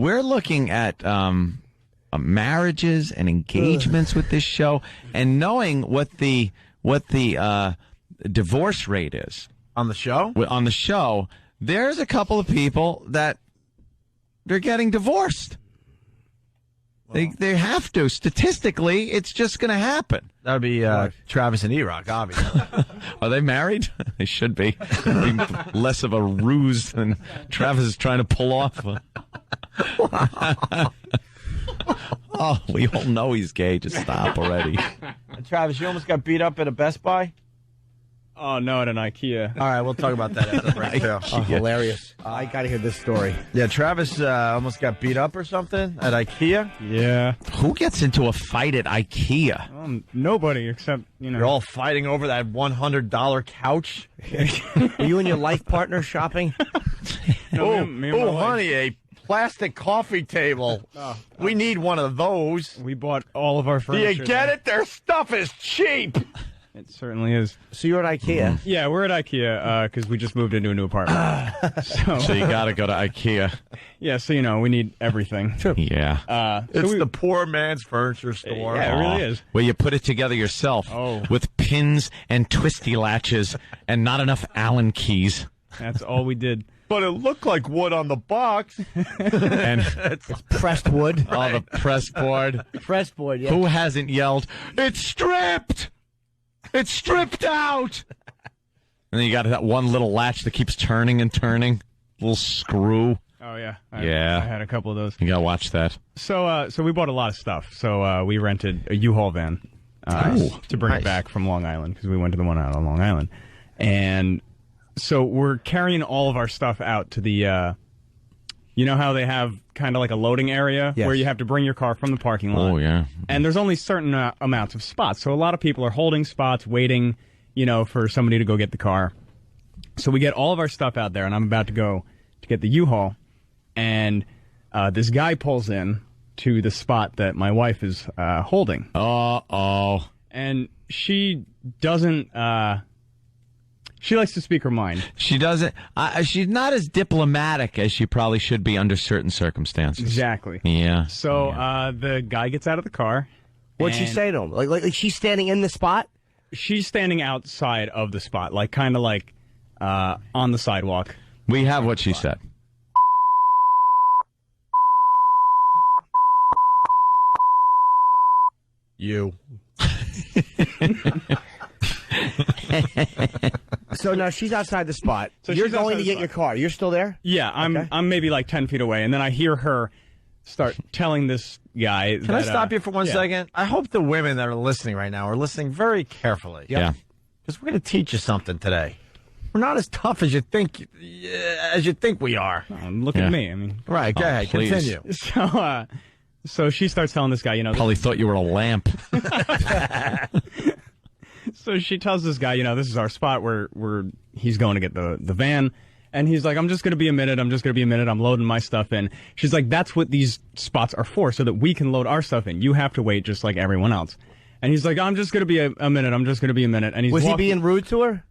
we're looking at marriages and engagements with this show, and knowing what the divorce rate is On the show? on the show. There's a couple of people that they're getting divorced. They have to. Statistically, it's just going to happen. That would be Travis and E-Rock, obviously. Are they married? They should be. It'd be less of a ruse than Travis is trying to pull off. Oh, we all know he's gay. Just stop already. And Travis, you almost got beat up at a Best Buy? Oh, no, at an IKEA. All right, we'll talk about that after the break, too. Oh, hilarious. I got to hear this story. Yeah, Travis almost got beat up or something at IKEA. Yeah. Who gets into a fight at IKEA? Nobody except, You're all fighting over that $100 couch. Were you and your life partner shopping? No, me and my wife. Honey, a plastic coffee table. We need one of those. We bought all of our Do furniture. you get it? Their stuff is cheap. It certainly is. So you're at IKEA. Yeah, we're at IKEA because we just moved into a new apartment. So you got to go to IKEA. Yeah, so, we need everything. Yeah. It's the poor man's furniture store. Yeah, it really is. Where you put it together yourself with pins and twisty latches and not enough Allen keys. That's all we did. But it looked like wood on the box. And It's pressed wood. all the press board. Pressed wood, yeah. Who hasn't yelled, "It's stripped! It's stripped out!" And then you got that one little latch that keeps turning and turning. Little screw. Oh, yeah. Yeah. I had a couple of those. You got to watch that. So we bought a lot of stuff. So we rented a U-Haul van to bring it back from Long Island because we went to the one out on Long Island. And so we're carrying all of our stuff out to the, you know how they have kind of like a loading area Yes. where you have to bring your car from the parking lot? Oh, yeah. And there's only certain amounts of spots. So a lot of people are holding spots, waiting, for somebody to go get the car. So we get all of our stuff out there, and I'm about to go to get the U-Haul. And this guy pulls in to the spot that my wife is holding. Uh-oh. And she doesn't... she likes to speak her mind. She doesn't. She's not as diplomatic as she probably should be under certain circumstances. Exactly. Yeah. So the guy gets out of the car. What'd she say to him? Like she's standing in the spot? She's standing outside of the spot, kind of on the sidewalk. We have what she said. You. So now she's outside the spot. So You're she's going outside to the get your spot. car. You're still there? Yeah, I'm maybe 10 feet away, and then I hear her start telling this guy. Can I stop you for one second? I hope the women that are listening right now are listening very carefully. Yeah. Because we're going to teach you something today. We're not as tough as you think we are. Look at me. I mean, Right, go ahead. please. Continue. So she starts telling this guy, Probably thought you were a lamp. So she tells this guy, this is our spot where he's going to get the van. And he's like, I'm just going to be a minute. I'm loading my stuff in. She's like, that's what these spots are for, so that we can load our stuff in. You have to wait just like everyone else. And he's like, I'm just going to be a minute. And he's Was he being rude to her?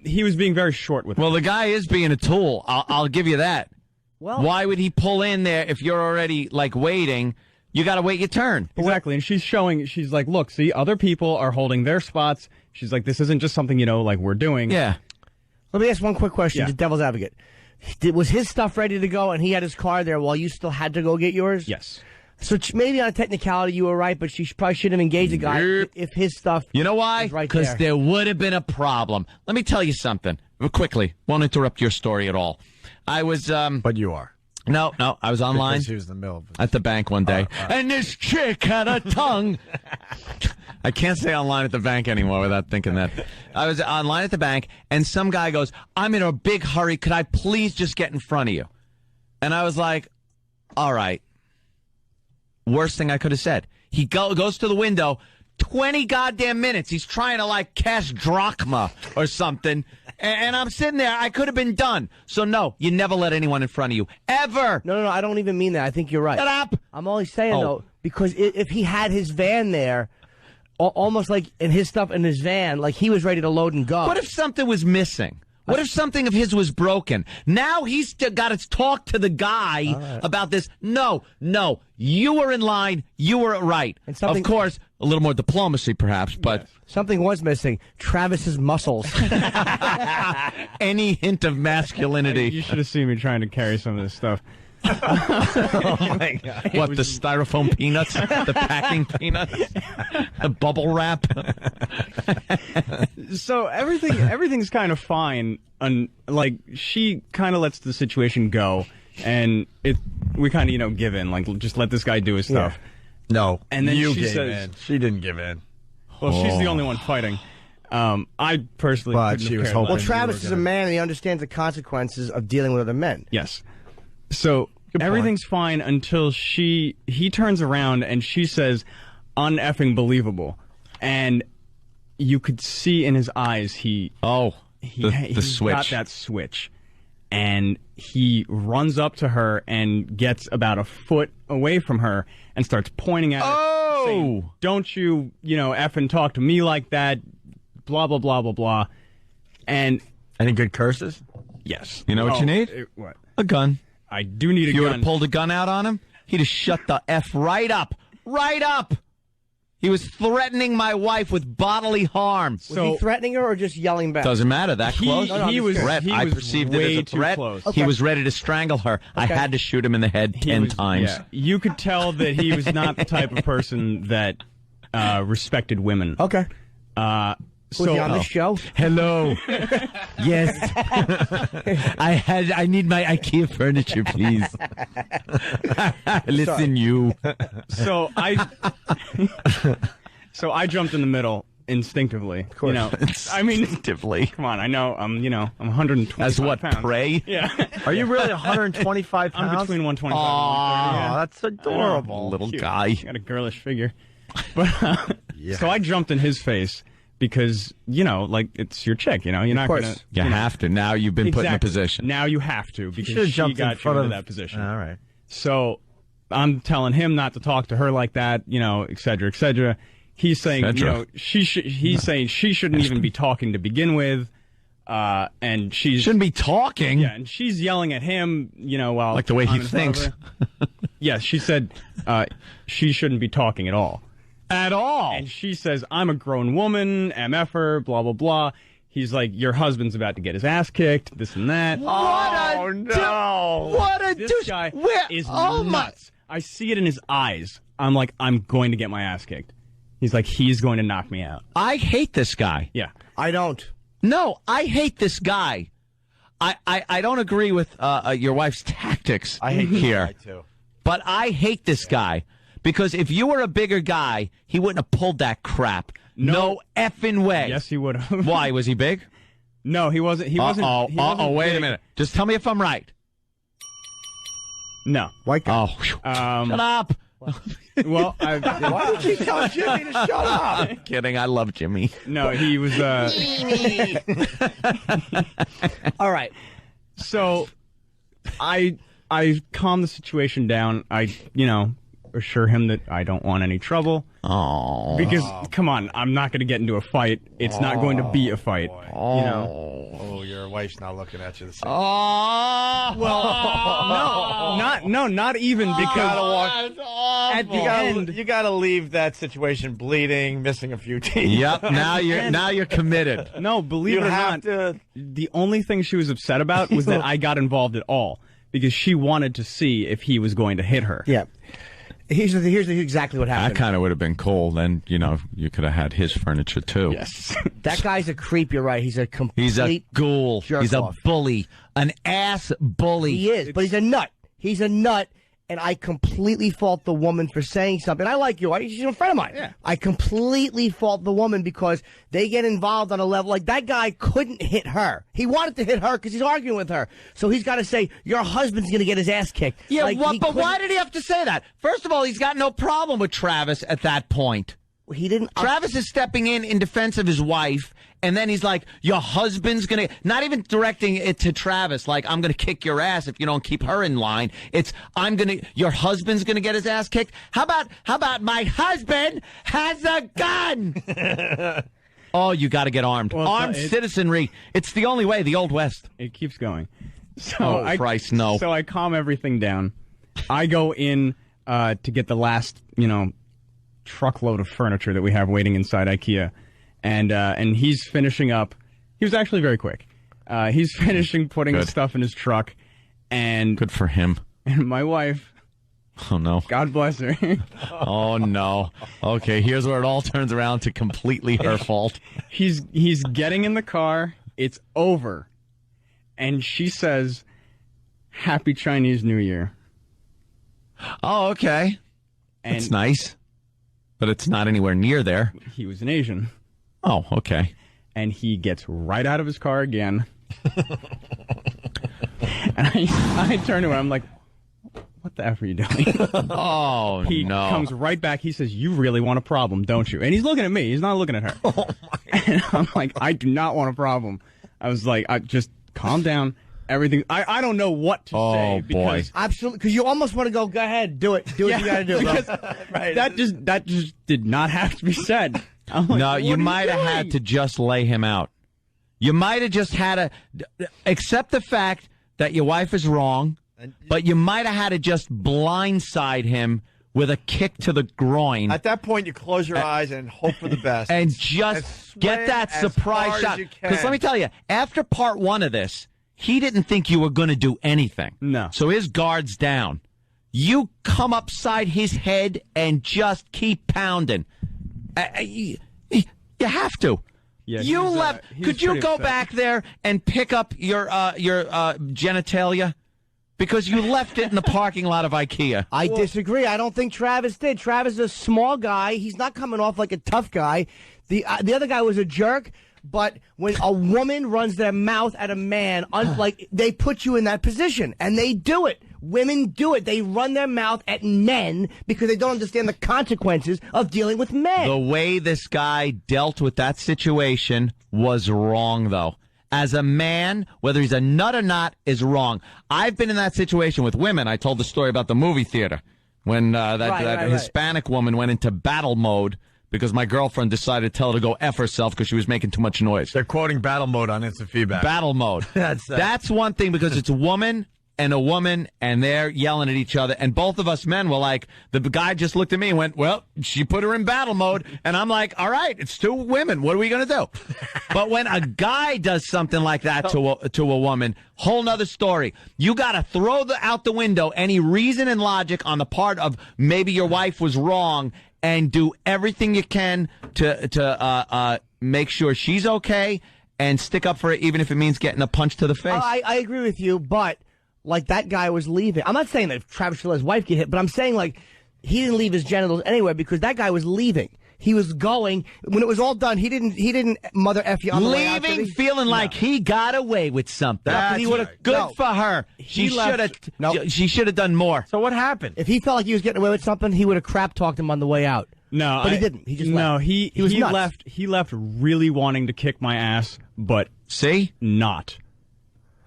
He was being very short with her. Well, the guy is being a tool. I'll give you that. Well, Why would he pull in there if you're already, waiting? You got to wait your turn. Exactly. And she's like, look, see, other people are holding their spots. She's like, this isn't just something, we're doing. Yeah. let me ask one quick question. Yeah. Just devil's advocate. Was his stuff ready to go and he had his car there while you still had to go get yours? Yes. So maybe on a technicality you were right, but she probably should have engaged the guy if his stuff. You know why? was right Because there would have been a problem. Let me tell you something quickly. Won't interrupt your story at all. I was But you are. No, I was online Because he was in the middle of it. at the bank one day, and this chick had a tongue. I can't say online at the bank anymore without thinking that. I was online at the bank, and some guy goes, "I'm in a big hurry. Could I please just get in front of you?" And I was like, "All right." Worst thing I could have said. He goes to the window. 20 goddamn minutes. He's trying to cash drachma or something. And I'm sitting there. I could have been done. So no, you never let anyone in front of you. Ever. No, I don't even mean that. I think you're right. Shut up. I'm only saying, though, because if he had his van there, almost like in his stuff in his van, like he was ready to load and go. What if something was missing? What if something of his was broken? Now he's got to talk to the guy about this. No, you were in line. You were right. And of course, a little more diplomacy, perhaps, but something was missing. Travis's muscles. any hint of masculinity. You should have seen me trying to carry some of this stuff. Oh my God! What, the styrofoam peanuts? The packing peanuts? The bubble wrap? So everything's kind of fine, and like she kind of lets the situation go, and we kind of give in, like just let this guy do his stuff. No, And then you she gave says- in. She didn't give in. Well, she's the only one fighting. I personally, But couldn't she have was cared hoping- Well, less. Travis is a man, and he understands the consequences of dealing with other men. Yes. So everything's fine until he turns around and she says, "Uneffing believable," and you could see in his eyes the he's switch. got that switch, and he runs up to her and gets about a foot away from her and starts pointing at her, saying, "Don't you effing talk to me like that," blah blah blah blah blah, and Any good curses? yes, You know what you need? What? A gun. I do need If a you would gun. have pulled a gun out on him, he'd have shut the F right up. Right up. He was threatening my wife with bodily harm. Was he threatening her or just yelling back? Doesn't matter. That close? he was threat. he I was perceived it way as a too threat. close. He was ready to strangle her. I had to shoot him in the head 10 times. Yeah, you could tell that he was not the type of person that respected women. Okay. Was he on So this show? Hello. Yes. I need my IKEA furniture, please. Listen, you. so I jumped in the middle instinctively. Of course. I mean, Instinctively. come on. I know. I'm 120 As what, pounds. prey? Yeah. Are you really 125 pounds? I'm between 125 Oh, and 130. Yeah. that's adorable. Little Cute. guy. Got a girlish figure. But so I jumped in his face because like it's your chick. You're not course. gonna. You have to. Now you've been put in a Exactly. position. Now you have to because Should have she jumped got in front you of into that position. All right. So I'm telling him not to talk to her like that, et cetera, et cetera. He's saying, Cetera. he's saying she shouldn't even be talking to begin with, and she's Shouldn't be talking. yeah, and she's yelling at him, while Like the way he I'm in front of thinks. her. Yeah, she said she shouldn't be talking at all. At all. And she says, "I'm a grown woman, MFer, blah blah blah." He's like, "Your husband's about to get his ass kicked, this and that." Oh, no. What a This douche. guy Where? is Oh, my. nuts. I see it in his eyes. I'm like, I'm going to get my ass kicked. He's like, he's going to knock me out. I hate this guy. Yeah. I don't. No, I hate this guy. I don't agree with your wife's tactics I hate here. this guy, too. But I hate this guy because if you were a bigger guy, he wouldn't have pulled that crap. No effing way. Yes, he would have. Why? Was he big? No, he wasn't. He wasn't. he wasn't Wait a big. minute. Just tell me if I'm right. No. White guy. Oh, whew. Shut up. Well, Why did you tell Jimmy to shut up? Kidding. I love Jimmy. no, he was. All right. So, I calm the situation down. I assure him that I don't want any trouble. Oh. Because come on, I'm not going to get into a fight. It's not going to be a fight. Oh, your wife's not looking at you the same. Not even because At the end, you got to leave that situation bleeding, missing a few teeth. Yep. Now you're committed. no, believe You it or have not, to. the only thing she was upset about was that I got involved at all because she wanted to see if he was going to hit her. Yeah. Here's exactly what That happened. kind of would have been cool. Then you could have had his furniture too. Yes. That guy's a creep. You're right. He's a complete. He's a ghoul. jerk He's a off. bully. An ass bully. He is, but he's a nut. He's a nut, and I completely fault the woman for saying something. I like you. She's a friend of mine. Yeah. I completely fault the woman because they get involved on a level like that guy couldn't hit her. He wanted to hit her because he's arguing with her. So he's got to say, your husband's going to get his ass kicked. Yeah, Like, he but couldn't- why did he have to say that? First of all, he's got no problem with Travis at that point. He didn't. Travis is stepping in defense of his wife, and then he's like, your husband's going to, not even directing it to Travis, like, I'm going to kick your ass if you don't keep her in line. It's, your husband's going to get his ass kicked? How about my husband has a gun? Oh, you got to get armed. Well, Armed citizenry. It's the only way, the Old West. It keeps going. So Oh, Christ, no. So I calm everything down. I go in to get the last, truckload of furniture that we have waiting inside IKEA, and he's finishing up. He was actually very quick. He's finishing putting the stuff in his truck, and Good for him. And my wife, Oh, no. God bless her, Oh, no. Okay, here's where it all turns around to completely her fault. he's getting in the car. It's over, and she says, "Happy Chinese New Year." Oh, okay. And That's nice. But it's not anywhere near there. he was an Asian. Oh, okay. And he gets right out of his car again. And I turn to him. I'm like, what the F are you doing? Oh, He no. comes right back. He says, you really want a problem, don't you? And he's looking at me. He's not looking at her. Oh, my. And I'm like, I do not want a problem. I was like, just calm down. Everything. I don't know what to say. Boy. Absolutely, because you almost want to go ahead, do it. Do what you got to do, bro. That just did not have to be said. I'm like, No, what you are might have doing? had to just lay him out. You might have just had to accept the fact that your wife is wrong, but you might have had to just blindside him with a kick to the groin At that point, you close your eyes and hope for the best. and just get that swing as surprise hard shot. as you Because can. let me tell you, after part one of this, he didn't think you were going to do anything. No. So his guard's down. You come upside his head and just keep pounding. You have to. Yeah, you he's, left. he's Could you pretty go upset. back there and pick up your genitalia? Because you left it in the parking lot of IKEA. I disagree. I don't think Travis did. Travis is a small guy. He's not coming off like a tough guy. The other guy was a jerk. But when a woman runs their mouth at a man, like they put you in that position, and they do it. Women do it. They run their mouth at men because they don't understand the consequences of dealing with men. The way this guy dealt with that situation was wrong, though. As a man, whether he's a nut or not, is wrong. I've been in that situation with women. I told the story about the movie theater when that Hispanic woman went into battle mode because my girlfriend decided to tell her to go F herself because she was making too much noise. They're quoting battle mode on instant feedback. Battle mode. That's one thing because it's a woman and they're yelling at each other. And both of us men were like, the guy just looked at me and went, well, she put her in battle mode. And I'm like, all right, it's two women. What are we going to do? But when a guy does something like that to a woman, whole nother story. You got to throw out the window any reason and logic on the part of maybe your wife was wrong and do everything you can to make sure she's okay and stick up for it, even if it means getting a punch to the face. I agree with you, but like that guy was leaving. I'm not saying that Travis should let his wife get hit, but I'm saying like he didn't leave his genitals anywhere because that guy was leaving. He was going when it was all done. He didn't mother F you on the way out, did Leaving he? feeling like he got away with something. That's right. Good No. for her. She should have. No. She should have done more. So what happened? If he felt like he was getting away with something, he would have crap talked him on the way out. No, But he didn't. He just no. left. He was nuts. left. He left really wanting to kick my ass, but See? not.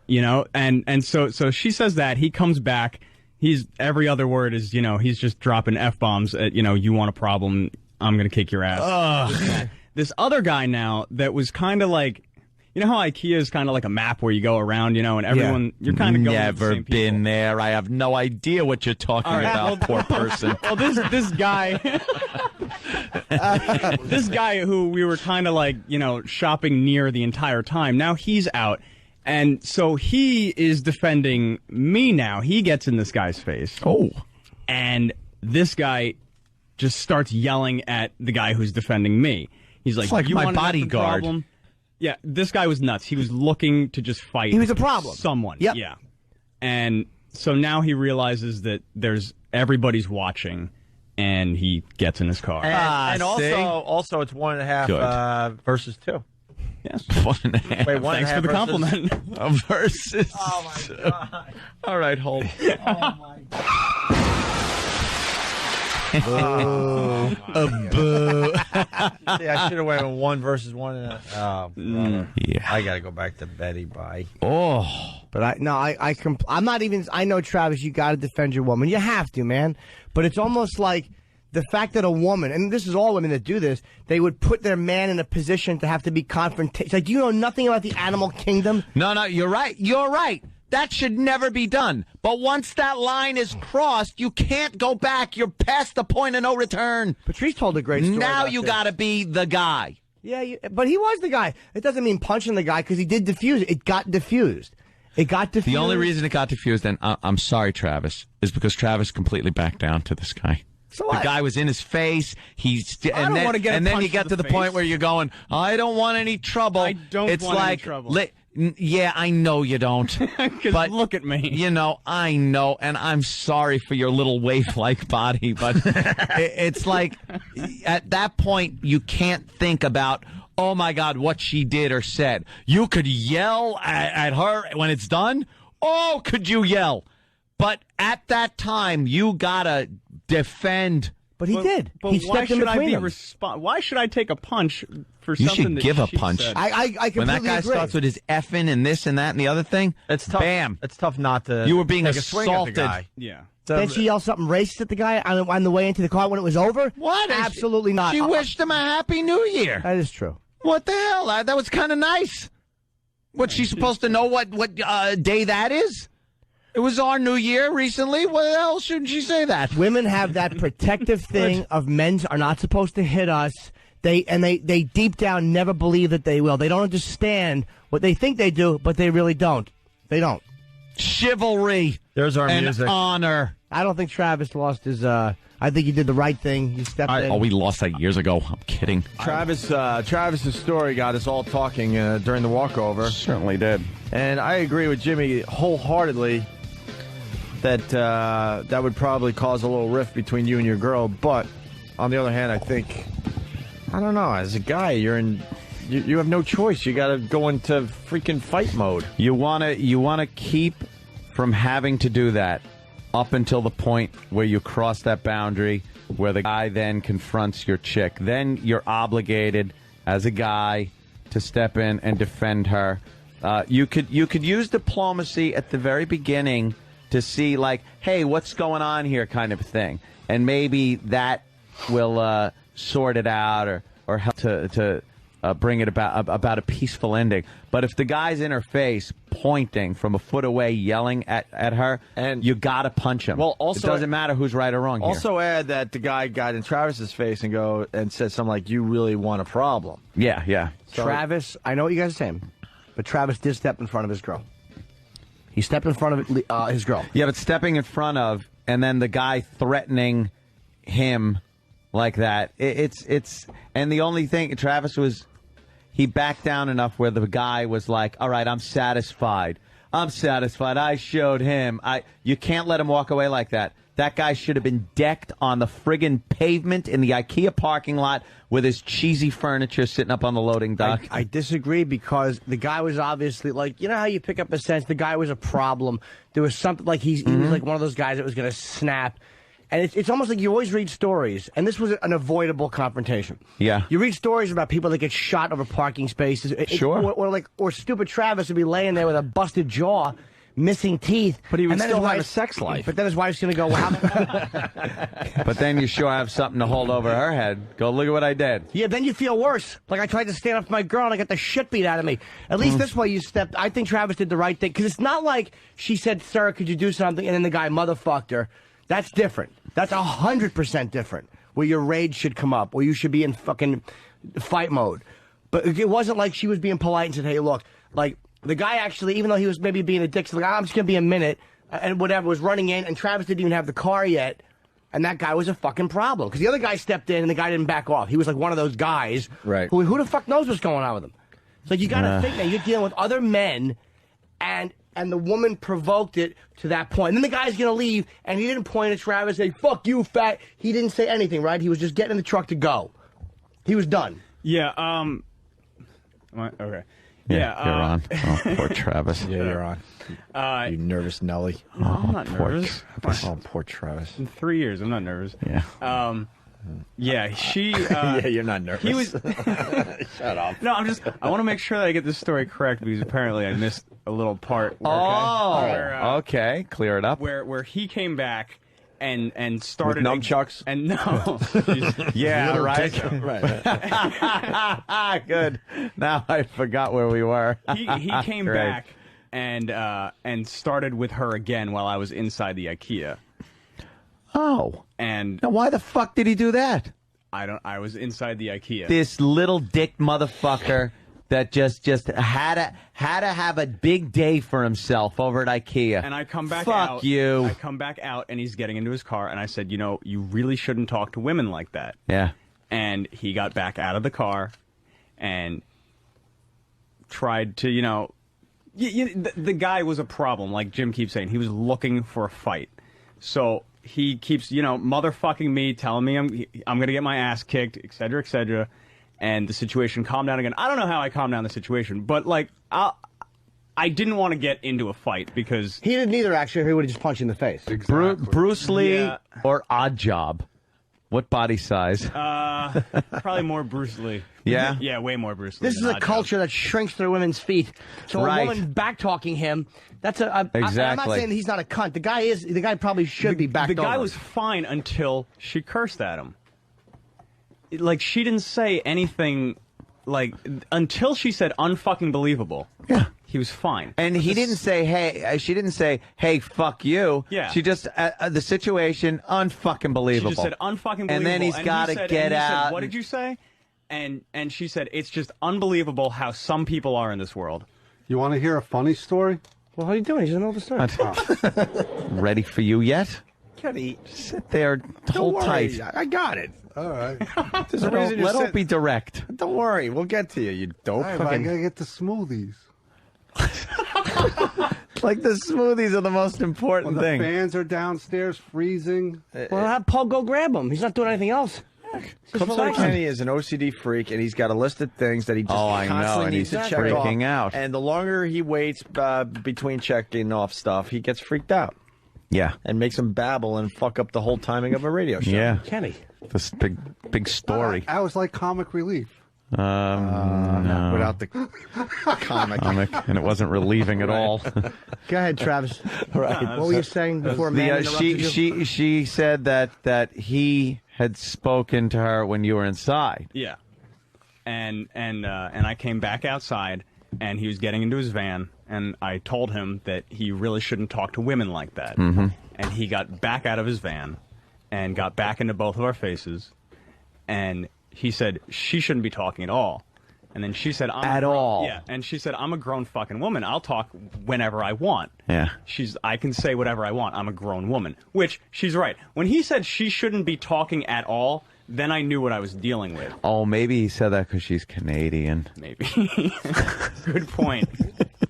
And so she says that he comes back. He's every other word is he's just dropping F-bombs at you want a problem, I'm gonna kick your ass. This other guy now that was kind of like, how IKEA is kind of like a map where you go around, and everyone you're kind of going with the Never same people. been there. I have no idea what you're talking about, poor person. Well, this guy, this guy who we were kind of like, shopping near the entire time. Now he's out, and so he is defending me. Now he gets in this guy's face. Oh. And this guy just starts yelling at the guy who's defending me. He's like, It's like you my want an effing bodyguard." problem?" Yeah, this guy was nuts. He was looking to just fight. He was a problem. Someone. Yep. Yeah. And so now he realizes that everybody's watching, and he gets in his car. And see? also it's 1.5 versus 2. Yes. 1.5. Wait, 1.5 Thanks for the versus- compliment. Versus. Oh my god! All right, hold. See, I should have went with 1 versus 1. Oh, brother. Yeah. I got to go back to Betty. Bye. Oh. But I'm not even. I know Travis. You got to defend your woman. You have to, man. But it's almost like the fact that a woman, and this is all women that do this, they would put their man in a position to have to be confrontational. Like, do you know nothing about the animal kingdom? No, you're right. You're right. That should never be done. But once that line is crossed, you can't go back. You're past the point of no return. Patrice told a great story. Now about you this. got to be the guy. Yeah, but he was the guy. It doesn't mean punching the guy because he did defuse it. It got diffused. It got diffused. The only reason it got diffused, and I'm sorry, Travis, is because Travis completely backed down to this guy. So what? The guy was in his face. I don't want to get. And then you get get to the face. point where you're going, I don't want any trouble. I don't it's want like, any trouble. Yeah, I know you don't. But look at me. You know, I know, and I'm sorry for your little waif-like body, but it's like at that point you can't think about, oh my God, what she did or said. You could yell at her when it's done. Oh, could you yell? But at that time, you gotta defend. But he did. But He why stepped in should I between be them. Why should I take a punch for You something should that give a she punch. said? I completely When that guy agree. starts with his effing and this and that and the other thing, It's tough. bam. It's tough not to. You were being take a swing at the assaulted. guy. Yeah. Then she yelled something racist at the guy on the way into the car when it was over? What? Absolutely not. She wished him a happy new year. That is true. What the hell? That was kind of nice. What's she supposed to know what day that is? It was our new year recently. What else shouldn't she say that? Women have that protective thing of men are not supposed to hit us. They deep down never believe that they will. They don't understand what they think they do, but they really don't. They don't. Chivalry. There's our and music. honor. I don't think Travis lost his. I think he did the right thing. He stepped in. Oh, we lost that years ago. I'm kidding. Travis's story got us all talking during the walkover. Certainly did. And I agree with Jimmy wholeheartedly that that would probably cause a little rift between you and your girl. But on the other hand, I think, I don't know, as a guy, you have no choice. You got to go into freaking fight mode. You wanna keep from having to do that up until the point where you cross that boundary, where the guy then confronts your chick. Then you're obligated as a guy to step in and defend her. You could use diplomacy at the very beginning to see, like, hey, what's going on here, kind of thing, and maybe that will sort it out or help to bring it about a peaceful ending. But if the guy's in her face, pointing from a foot away, yelling at her, and you gotta punch him. Well, also, it doesn't matter who's right or wrong. Also, add that the guy got in Travis's face and said something like, "You really want a problem." Yeah. So, Travis, I know what you guys are saying, but Travis did step in front of his girl. He stepped in front of his girl. Yeah, but stepping in front of, and then the guy threatening him like that, it's and the only thing, Travis he backed down enough where the guy was like, all right, I'm satisfied. I showed him. You can't let him walk away like that. That guy should have been decked on the friggin' pavement in the IKEA parking lot with his cheesy furniture sitting up on the loading dock. I disagree because the guy was obviously like, you know how you pick up a sense the guy was a problem. There was something like he was like one of those guys that was going to snap. And it's almost like you always read stories, and this was an avoidable confrontation. Yeah. You read stories about people that get shot over parking spaces. Sure. Or stupid Travis would be laying there with a busted jaw, missing teeth. But he would and then still his have a wife- sex life. But then his wife's going to go, well, how... But then you sure have something to hold over her head. Go, look at what I did. Yeah, then you feel worse. Like I tried to stand up for my girl and I got the shit beat out of me. At least this way you stepped. I think Travis did the right thing. Because it's not like she said, "Sir, could you do something?" And then the guy motherfucked her. That's different. That's 100% different. Where your rage should come up. Where you should be in fucking fight mode. But it wasn't like she was being polite and said, "Hey, look." Like, the guy actually, even though he was maybe being a dick, like, "I'm just going to be a minute." And whatever, was running in. And Travis didn't even have the car yet. And that guy was a fucking problem. Because the other guy stepped in and the guy didn't back off. He was like one of those guys. Right. Who the fuck knows what's going on with him? So you got to think that you're dealing with other men and the woman provoked it to that point. And then the guy's going to leave, and he didn't point at Travis and say, "Fuck you, fat." He didn't say anything, right? He was just getting in the truck to go. He was done. Yeah. Okay. Yeah, you're on. Oh, poor Travis. Yeah, you're on. You nervous Nelly. No, I'm not poor nervous. Oh, poor Travis. In 3 years, I'm not nervous. Yeah. Yeah, she. Yeah, you're not nervous. He was. Shut up. No, I want to make sure that I get this story correct because apparently I missed a little part. Okay. Clear it up. Where he came back and started with nunchucks. And no, she's- Yeah, right. Right. Good. Now I forgot where we were. he came Great. back and started with her again while I was inside the IKEA. Oh. And Now, why the fuck did he do that? I was inside the IKEA. This little dick motherfucker that just had to have a big day for himself over at IKEA. And I come back Fuck out. you. I come back out, and he's getting into his car, and I said, you know, you really shouldn't talk to women like that. Yeah. And he got back out of the car and tried to, you know, the guy was a problem, like Jim keeps saying. He was looking for a fight. So he keeps, you know, motherfucking me, telling me I'm going to get my ass kicked, et cetera, and the situation calmed down again. I don't know how I calmed down the situation, but, like, I didn't want to get into a fight because... He didn't either, actually, or he would have just punched you in the face. Bruce Lee Yeah. or Odd Job? What body size? Probably more Bruce Lee. Yeah? Yeah, way more Bruce Lee. This is than a Odd Job. culture that shrinks their women's feet. So Right. a woman back-talking him, that's I'm not Exactly. saying he's not a cunt. The guy probably should be backed The guy over. was fine until she cursed at him. Like, she didn't say anything, like, until she said unfucking believable. Yeah. He was fine. And he didn't say, hey, she didn't say, hey, fuck you. Yeah. She just, the situation, unfucking believable. She just said unfucking believable. And then he's got to get out. Said, what did you say? And she said, it's just unbelievable how some people are in this world. You want to hear a funny story? Well, how are you doing? He's in the middle of the story. Ready for you yet? Kenny, Sit there, don't hold worry. tight. I got it. All right. There's a reason you Let said. Opie direct. Don't worry, we'll get to you. You dope. All right, but I gotta get the smoothies. Like the smoothies are the most important Well, the thing. fans are downstairs freezing. Well, have Paul go grab him. He's not doing anything else. Clifton Kenny is an OCD freak, and he's got a list of things that he just Oh, I know, constantly and needs he's to check freaking off. out. And the longer he waits between checking off stuff, he gets freaked out Yeah. and makes him babble and fuck up the whole timing of a radio show. Yeah. Kenny. This big story. I was like comic relief. No. Without the comic. And it wasn't relieving at all. Go ahead, Travis. Right. What were you saying before man interrupted you? she said that he had spoken to her when you were inside. Yeah. And I came back outside, and he was getting into his van, and I told him that he really shouldn't talk to women like that. Mm-hmm. And he got back out of his van and got back into both of our faces, and he said she shouldn't be talking at all. And then she said, At all? Yeah. And she said, I'm a grown fucking woman. I'll talk whenever I want. Yeah. I can say whatever I want. I'm a grown woman. Which, she's right. When he said she shouldn't be talking at all, then I knew what I was dealing with. Oh, maybe he said that because she's Canadian. Maybe. Good point.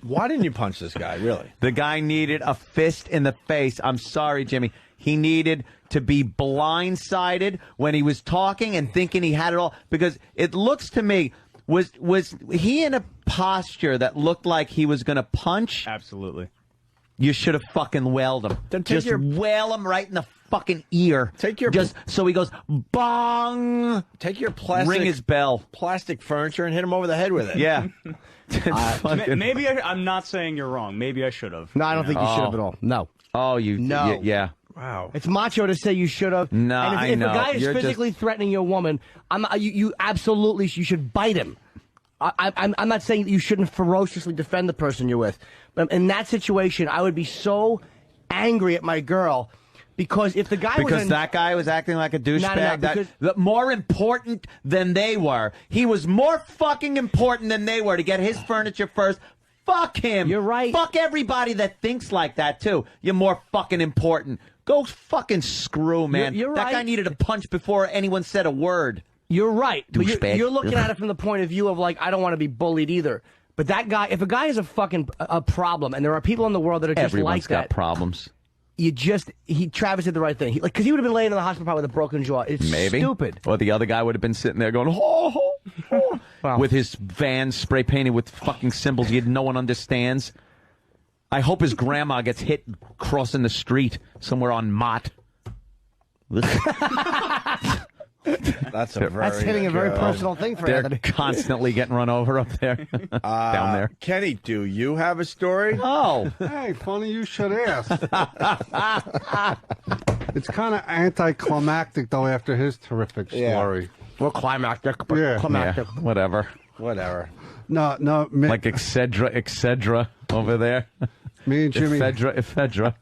Why didn't you punch this guy, really? The guy needed a fist in the face. I'm sorry, Jimmy. He needed to be blindsided when he was talking and thinking he had it all. Because it looks to me, was he in a posture that looked like he was going to punch? Absolutely. You should have fucking wailed him. Then take Just your- wail him right in the fucking ear. Take your- Just so he goes, bong! Take your plastic Ring his bell. plastic furniture and hit him over the head with it. Yeah. Fucking- Maybe I'm not saying you're wrong. Maybe I should have. No, I don't think you should have at all. No. Oh, you. No. Yeah. Wow. It's macho to say you should have. No, and I if know. a guy is You're physically threatening your woman, you absolutely you should bite him. I'm not saying that you shouldn't ferociously defend the person you're with, but in that situation, I would be so angry at my girl because if the guy Because that guy was acting like a douchebag. That more important than they were. He was more fucking important than they were to get his furniture first. Fuck him. You're right. Fuck everybody that thinks like that, too. You're more fucking important. Go fucking screw, man. You're that guy right. needed a punch before anyone said a word. You're right. But Douchebag. you're looking at it from the point of view of like I don't want to be bullied either. But that guy, if a guy is a fucking a problem, and there are people in the world that are just Everyone's like got that, problems. Travis did the right thing. Because he would have been laying in the hospital probably with a broken jaw. It's Maybe. stupid. Or the other guy would have been sitting there going, ho, ho, ho, Wow. with his van spray painted with fucking symbols no one understands. I hope his grandma gets hit crossing the street somewhere on Mott. That's hitting a very personal thing for They're Anthony. constantly getting run over up there, down there. Kenny, do you have a story? Oh, Hey, funny you should ask. It's kind of anticlimactic though after his terrific story. Well, climactic, but Yeah. climactic. Yeah, whatever. No, Like Excedra over there. me and Jimmy, Ephedra.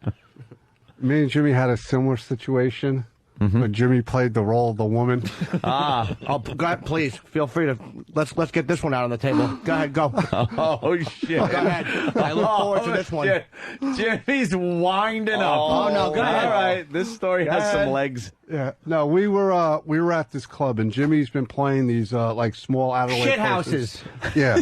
me and Jimmy had a similar situation. But Jimmy played the role of the woman. Oh, go ahead, please. Feel free to let's get this one out on the table. Go ahead, go. Oh shit! Go ahead. I look forward to this one. Shit. Jimmy's winding up. Oh, no, go ahead. All right, this story has some legs. Yeah. No, we were at this club, and Jimmy's been playing these like small Adelaide Shit places. houses. Yeah.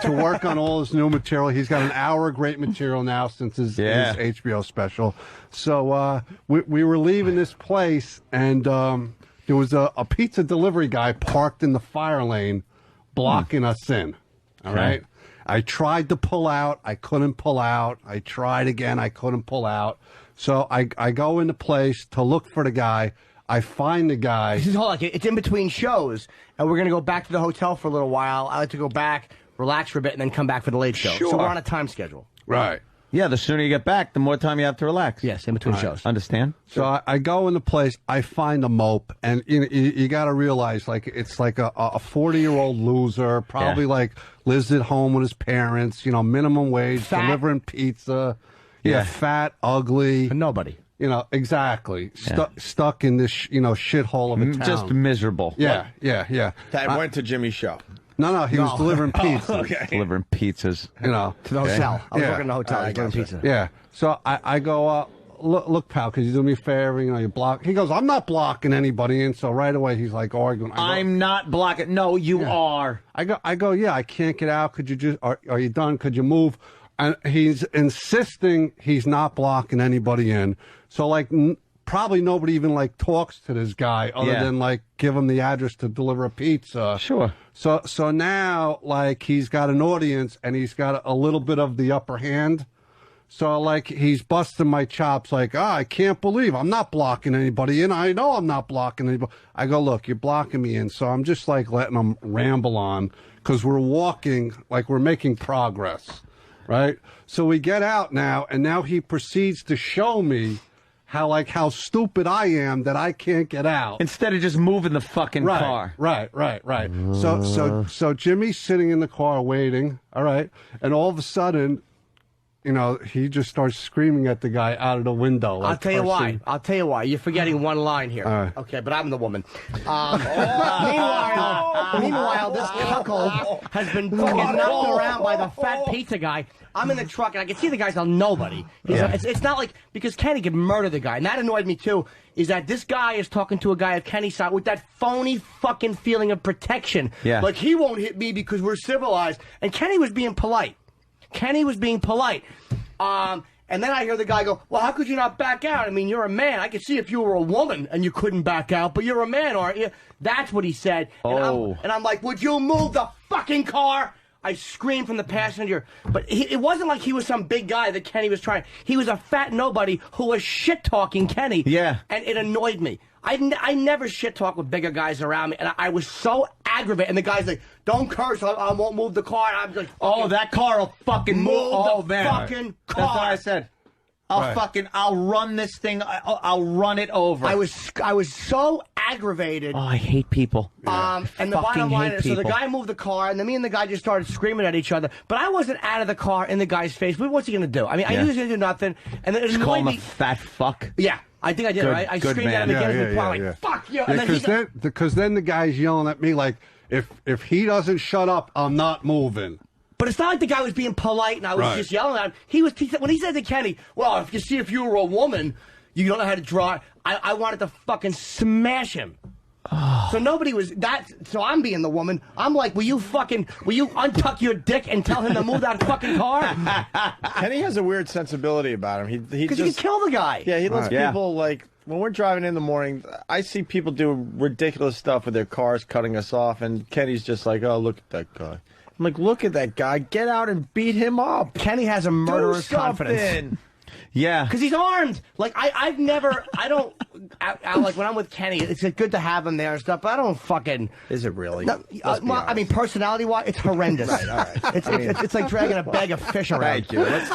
To work on all his new material. He's got an hour of great material now since his HBO special. So we were leaving this place, and there was a pizza delivery guy parked in the fire lane, blocking us in. All right. I tried to pull out. I couldn't pull out. I tried again. I couldn't pull out. So I go into place to look for the guy. I find the guy. This is hold on. It's in between shows, and we're gonna go back to the hotel for a little while. I like to go back, relax for a bit, and then come back for the late show. Sure. So we're on a time schedule. Right. Yeah, the sooner you get back, the more time you have to relax. Yes, in between shows. Understand? So I go into place. I find a mope, and you got to realize, like, it's like a 40-year-old loser, probably like lives at home with his parents. You know, minimum wage, Fat. delivering pizza. Yeah. Fat, ugly. Nobody. You know, exactly. Stuck in this, shithole of a town. Just miserable. Yeah. That went to Jimmy's show. No, he was delivering pizza. Delivering pizzas. You know. To the hotel. I was Yeah. working in the hotel. I was getting pizza. Yeah. So I go, look, pal, could you do me a favor? You know, you block. He goes, I'm not blocking anybody in. So right away he's like arguing. I'm not blocking. No, you are. I go, yeah, I can't get out. Could you just, are you done? Could you move? And he's insisting he's not blocking anybody in. So like, probably nobody even like talks to this guy other than like give him the address to deliver a pizza. Sure. So now like he's got an audience and he's got a little bit of the upper hand. So like he's busting my chops like, I can't believe I'm not blocking anybody in. I know I'm not blocking anybody. I go, look, you're blocking me in. So I'm just like letting him ramble on because we're walking, like we're making progress. Right? So we get out now, and now he proceeds to show me how stupid I am that I can't get out. Instead of just moving the fucking car. Right. So Jimmy's sitting in the car waiting, all right, and all of a sudden, he just starts screaming at the guy out of the window. Like, I'll tell you why. You're forgetting one line here. right. Okay, but I'm the woman. Meanwhile, this cuckold has been fucking knocked around by the fat pizza guy. I'm in the truck, and I can see the guy's on nobody. It's not like, because Kenny could murder the guy, and that annoyed me too, is that this guy is talking to a guy of Kenny's side with that phony fucking feeling of protection. Yeah. Like, he won't hit me because we're civilized. And Kenny was being polite. And then I hear the guy go, well, how could you not back out? I mean, you're a man. I could see if you were a woman and you couldn't back out, but you're a man, aren't you? That's what he said. Oh. And I'm like, would you move the fucking car? I screamed from the passenger. But it wasn't like he was some big guy that Kenny was trying. He was a fat nobody who was shit-talking Kenny. Yeah. And it annoyed me. I never shit-talk with bigger guys around me, and I was so aggravated. And the guy's like, don't curse, I won't move the car. And I'm like, Oh, that car will fucking move. Move the man. fucking car. That's what I said. I'll run this thing. I'll run it over. I was so aggravated. Oh, I hate people. And the Fucking bottom line hate is, so the people. guy moved the car, and then me and the guy just started screaming at each other. But I wasn't out of the car in the guy's face. What's he going to do? I mean, I knew he was going to do nothing. And then it Just call annoyed him a me. fat fuck. Yeah, I think I did. Good- Right? I good screamed at him man. again. Yeah. Like, fuck you. And then Because then the guy's yelling at me like, if he doesn't shut up, I'm not moving. But it's not like the guy was being polite and I was just yelling at him. When he said to Kenny, well, if you were a woman, you don't know how to draw. I wanted to fucking smash him. So nobody was that. So I'm being the woman. I'm like, will you untuck your dick and tell him to move that fucking car? Kenny has a weird sensibility about him. He Because you can kill the guy. Yeah, he lets Yeah. people, like, when we're driving in the morning, I see people do ridiculous stuff with their cars, cutting us off, and Kenny's just like, oh, look at that guy. I'm like, look at that guy. Get out and beat him up. Kenny has a murderer's Do confidence. something. Yeah. Because he's armed. Like, I don't, like, when I'm with Kenny, it's good to have him there and stuff, but I don't fucking. Is it really? No, well, I mean, personality-wise, it's horrendous. Right, all right. It's like dragging a bag of fish around. Thank you. Let's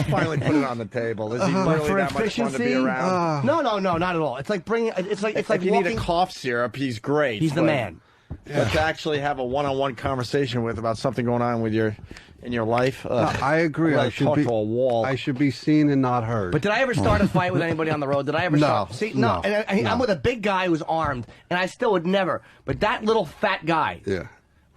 finally put it on the table. Is he really For that much fun to be efficiency? around? No, not at all. It's like bringing, it's like If you walking. need a cough syrup, he's great. He's the but- man. But to actually have a one-on-one conversation with about something going on with in your life, I agree. I'd I should talk be to a wall. I should be seen and not heard. But did I ever start a fight with anybody on the road? Did I ever No, start? See, no. no, And I'm with a big guy who's armed, and I still would never. But that little fat guy, yeah.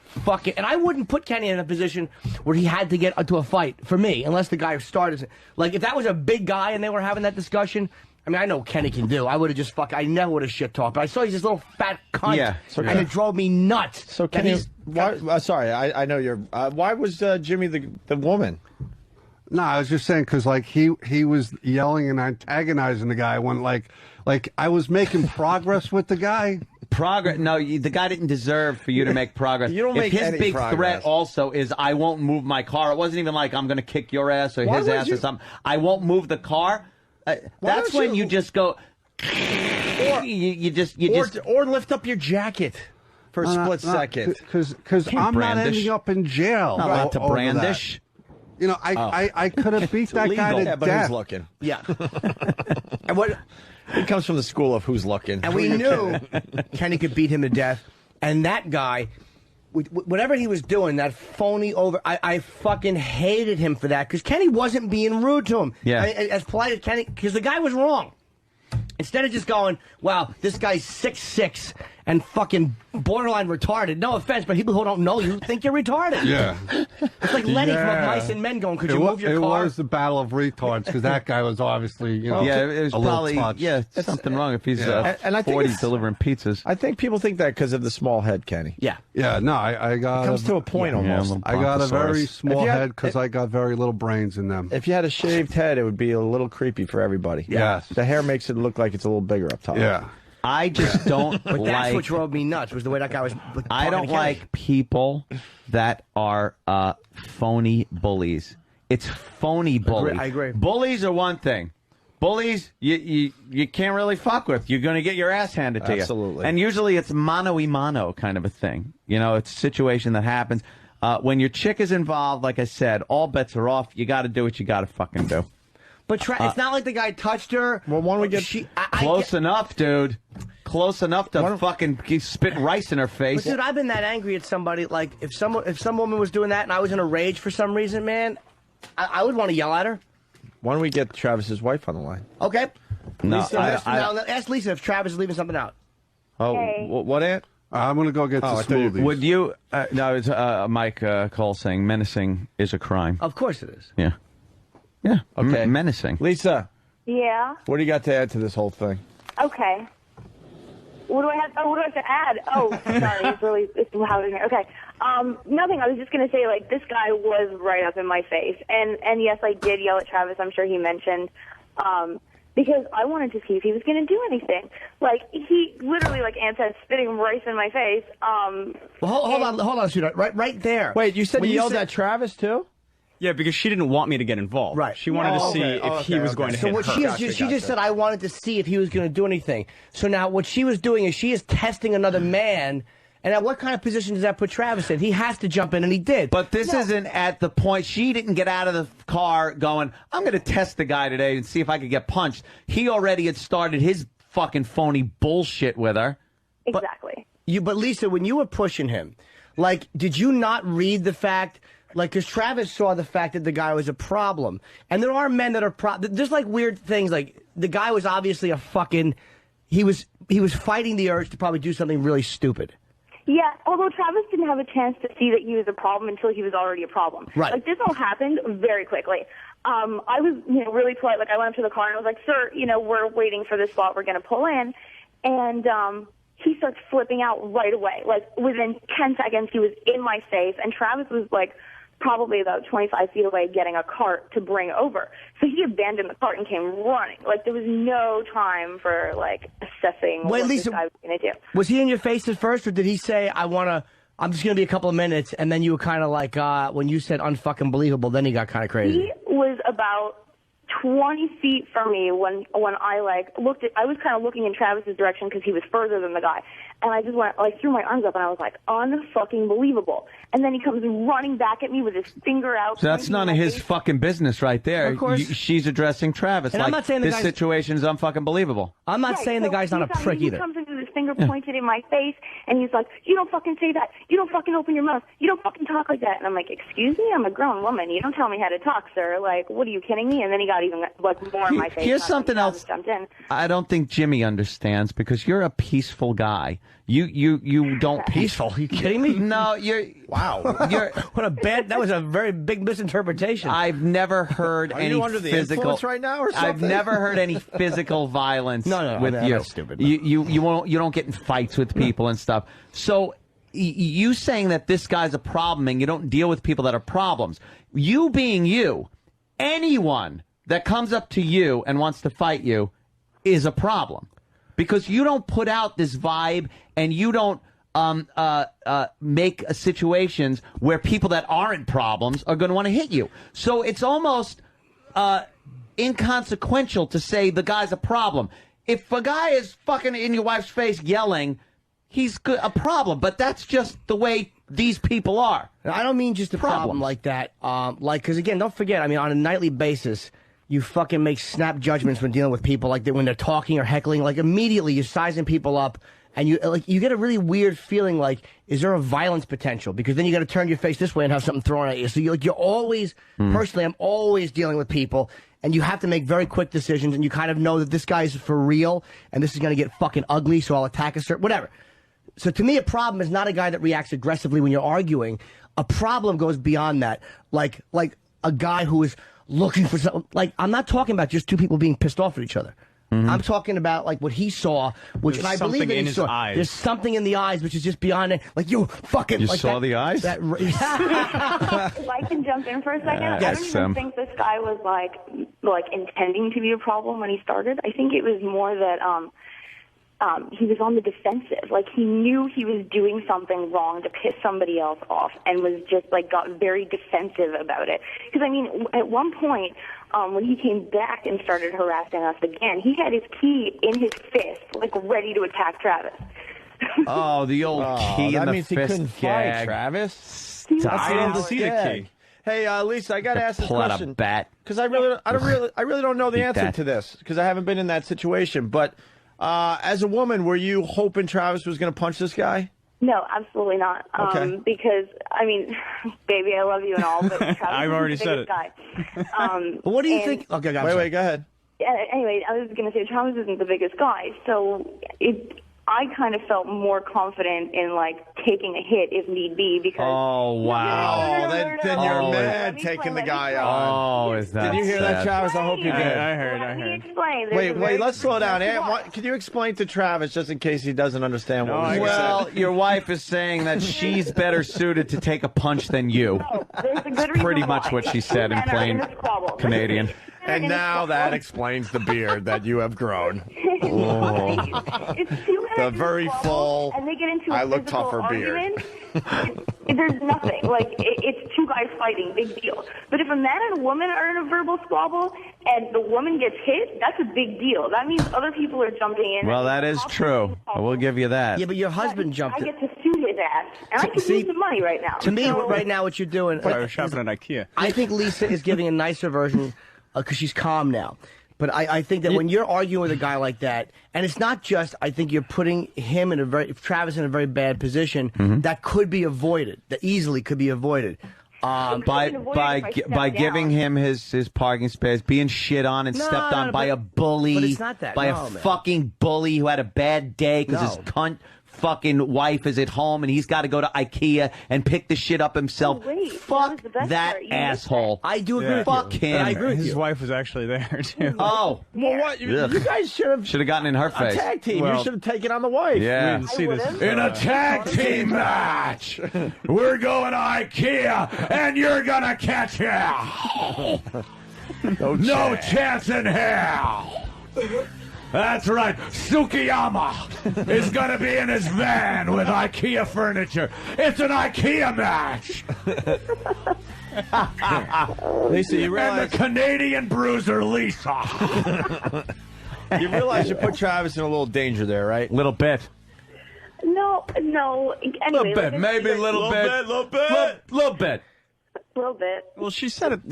fuck it. And I wouldn't put Kenny in a position where he had to get into a fight for me, unless the guy started. Like, if that was a big guy and they were having that discussion, I mean, I know what Kenny can do. I would have just I never would have shit talked. But I saw he's this little fat cunt, Yeah. and it drove me nuts. So that Kenny, he's- sorry, I know you're. Why was Jimmy the woman? No, I was just saying because like he was yelling and antagonizing the guy when like I was making progress with the guy. Progress? No, the guy didn't deserve for you to make progress. You don't if make his any big progress. threat also is I won't move my car. It wasn't even like I'm going to kick your ass or Why his would ass you- or something. I won't move the car. That's don't when you- you just go. You just Or lift up your jacket for a split second. Because Can't I'm not brandish. ending up in jail. not allowed to over brandish. that. You know, I could have beat that guy to Yeah, but death. who's looking? yeah. And what? He comes from the school of who's looking. And we knew Kenny could beat him to death. And that guy, whatever he was doing, that phony I fucking hated him for that because Kenny wasn't being rude to him. Yeah. I mean, as polite as Kenny, because the guy was wrong. Instead of just going, wow, this guy's 6'6" and fucking borderline retarded. No offense, but people who don't know you think you're retarded. Yeah. It's like Lenny from Yeah. Mice and Men going, could It, you wa- move your it car? was the battle of retards because that guy was obviously, you know, Yeah, it was a little probably touched. something wrong if he's And I think 40 it's- delivering pizzas. I think people think that because of the small head, Kenny. Yeah. Yeah, no, I got It comes to a point almost. little I got a very brontosaurus. small If you had- head because I got very little brains in them. If you had a shaved head, it would be a little creepy for everybody. Yes. The hair makes it look like it's a little bigger up top. Yeah. I just don't But that's what like. drove me nuts, was the way that guy was. I talking don't to Kenny. like people that are phony bullies. It's phony bullies. I agree. Bullies are one thing. Bullies, you can't really fuck with. You're going to get your ass handed to you. Absolutely. And usually it's mano-y-mano kind of a thing. You know, it's a situation that happens. When your chick is involved, like I said, all bets are off. You got to do what you got to fucking do. But it's not like the guy touched her. Well, why don't we get Close enough, dude. Close enough to fucking spit rice in her face. But dude, I've been that angry at somebody. Like if some woman was doing that and I was in a rage for some reason, man, I would want to yell at her. Why don't we get Travis's wife on the line? Okay. No, Lisa, ask Lisa if Travis is leaving something out. Oh, Hey. what, Aunt? I'm going to go get Oh, the I thought you- smoothies. Would you? No, it's Mike Cole saying menacing is a crime. Of course it is. Yeah. Yeah. Okay. Menacing. Lisa, Yeah. what do you got to add to this whole thing? Okay. What do I have? Oh, what do I have to add? Oh, sorry. It's loud in here. Okay. Nothing. I was just gonna say, like, this guy was right up in my face, and yes, I did yell at Travis. I'm sure he mentioned, because I wanted to see if he was gonna do anything. Like, he literally, like Ann said, spitting rice in my face. Well, hold on, sweetheart. Right there. Wait, you said When you yelled said- at Travis too? Yeah, because she didn't want me to get involved. Right. She wanted to see if he was going to So hit what her. she just said, I wanted to see if he was going to do anything. So now what she was doing is she is testing another man. And now what kind of position does that put Travis in? He has to jump in, and he did. But this isn't at the point. She didn't get out of the car going, I'm going to test the guy today and see if I could get punched. He already had started his fucking phony bullshit with her. Exactly. But Lisa, when you were pushing him, like, did you not read the fact? Like, because Travis saw the fact that the guy was a problem. And there are men that are there's like weird things. Like, the guy was obviously a fucking, he was fighting the urge to probably do something really stupid. Yeah, although Travis didn't have a chance to see that he was a problem until he was already a problem. Right. Like, this all happened very quickly. I was, really polite. Like, I went up to the car and I was like, sir, we're waiting for this spot. We're going to pull in. And he starts flipping out right away. Like, within 10 seconds, he was in my face. And Travis was, like, probably about 25 feet away getting a cart to bring over. So he abandoned the cart and came running. Like, there was no time for, like, assessing what Lisa, this guy was going to do. Was he in your face at first, or did he say, I'm just going to be a couple of minutes, and then you were kind of like, when you said unfucking believable, then he got kind of crazy? He was about 20 feet from me when I I was kind of looking in Travis's direction because he was further than the guy. And I just went, threw my arms up and I was like, unfucking believable. And then he comes running back at me with his finger out. So that's none of his fucking business right there. Of course. She's addressing Travis. And I'm not saying this situation is unfucking believable. I'm not saying the guy's not a prick either. He comes in with his finger pointed in my face and he's like, you don't fucking say that. You don't fucking open your mouth. You don't fucking talk like that. And I'm like, excuse me? I'm a grown woman. You don't tell me how to talk, sir. Like, what are you kidding me? And then he got even more in my face. Here's something else I don't think Jimmy understands, because you're a peaceful guy. You don't peaceful. Are you kidding me? No, you're wow. That was a very big misinterpretation. I've never heard Are any you under the physical influence right now or something? I've never heard any physical violence with you. That's stupid. You don't get in fights with people and stuff. So you saying that this guy's a problem and you don't deal with people that are problems. You being you, anyone that comes up to you and wants to fight you is a problem. Because you don't put out this vibe and you don't make situations where people that aren't problems are going to want to hit you. So it's almost inconsequential to say the guy's a problem. If a guy is fucking in your wife's face yelling, he's a problem. But that's just the way these people are. I don't mean just a problem like that. Because again, don't forget, I mean, on a nightly basis, you fucking make snap judgments when dealing with people, like when they're talking or heckling. Like immediately you're sizing people up, and you get a really weird feeling like, is there a violence potential? Because then you got to turn your face this way and have something thrown at you. So you're always, personally, I'm always dealing with people, and you have to make very quick decisions, and you kind of know that this guy's for real, and this is going to get fucking ugly, so I'll attack a certain, whatever. So to me, a problem is not a guy that reacts aggressively when you're arguing. A problem goes beyond that. Like a guy who is looking for something. Like, I'm not talking about just two people being pissed off at each other. I'm talking about like what he saw, which and I believe that he saw. Eyes. There's something in the eyes which is just beyond it. Like, you fucking. You like saw the eyes? If I can jump in for a second, I don't even think this guy was like intending to be a problem when he started. I think it was more that he was on the defensive. Like, he knew he was doing something wrong to piss somebody else off, and was just like got very defensive about it. Because I mean, at one point, when he came back and started harassing us again, he had his key in his fist, like ready to attack Travis. Oh, the old key in the means fist he couldn't gag. fight, Travis. I didn't see the key. Hey, Lisa, I got to ask this Pull out question a bat. because I really don't know the answer to this because I haven't been in that situation. But as a woman, were you hoping Travis was going to punch this guy? No, absolutely not. Okay. Because, I mean, baby, I love you and all, but Travis I've is already the said biggest it. guy. But what do you think? Okay, Wait, go ahead. Anyway, I was going to say Travis isn't the biggest guy, so I kind of felt more confident in, like, taking a hit if need be because... Oh, wow. Then you're mad taking the guy on. Oh, is that Did you hear that, sad? Travis? I hope you did. I heard. Let me explain. Wait, let's slow down. Can you explain to Travis, just in case he doesn't understand what we Well, your wife is saying that she's better suited to take a punch than you. There's a good reason Pretty much why. what she said in Men are plain this squabble. Canadian. And now that explains the beard that you have grown. It's two men The in a very squabble, full, and they get into a I look physical tougher beard. argument. There's nothing. Like, it's two guys fighting, big deal. But if a man and a woman are in a verbal squabble and the woman gets hit, that's a big deal. That means other people are jumping in. Well, that is true. I will give you that. Yeah, but your husband jumped. I get to sue his ass, and I can use the money right now. To me, right now, what you're doing. I was shopping at IKEA. I think Lisa is giving a nicer version because she's calm now. But I think that when you're arguing with a guy like that, and it's not just, I think you're putting him in Travis in a very bad position that could be avoided, that easily could be avoided. By giving him his parking space, being shit on and stepped on by a bully, but it's not that. by a fucking bully who had a bad day because his cunt fucking wife is at home and he's got to go to IKEA and pick the shit up himself. Oh, wait, Fuck that asshole. I do agree with Fuck you. him. But I agree with His you. wife was actually there too. Oh, Well, what? You guys should have gotten in her a face. tag team. Well, you should have taken on the wife. We Yeah. didn't see this. In a tag team match, we're going to IKEA, and you're gonna catch hell. No chance in hell. That's right. Sukiyama is gonna be in his van with IKEA furniture. It's an IKEA match. Lisa, you realize Canadian bruiser, Lisa. you realize you put Travis in a little danger there, right? Little bit. No. Anyway, Maybe a little bit. Little bit. A little bit. Well, she said at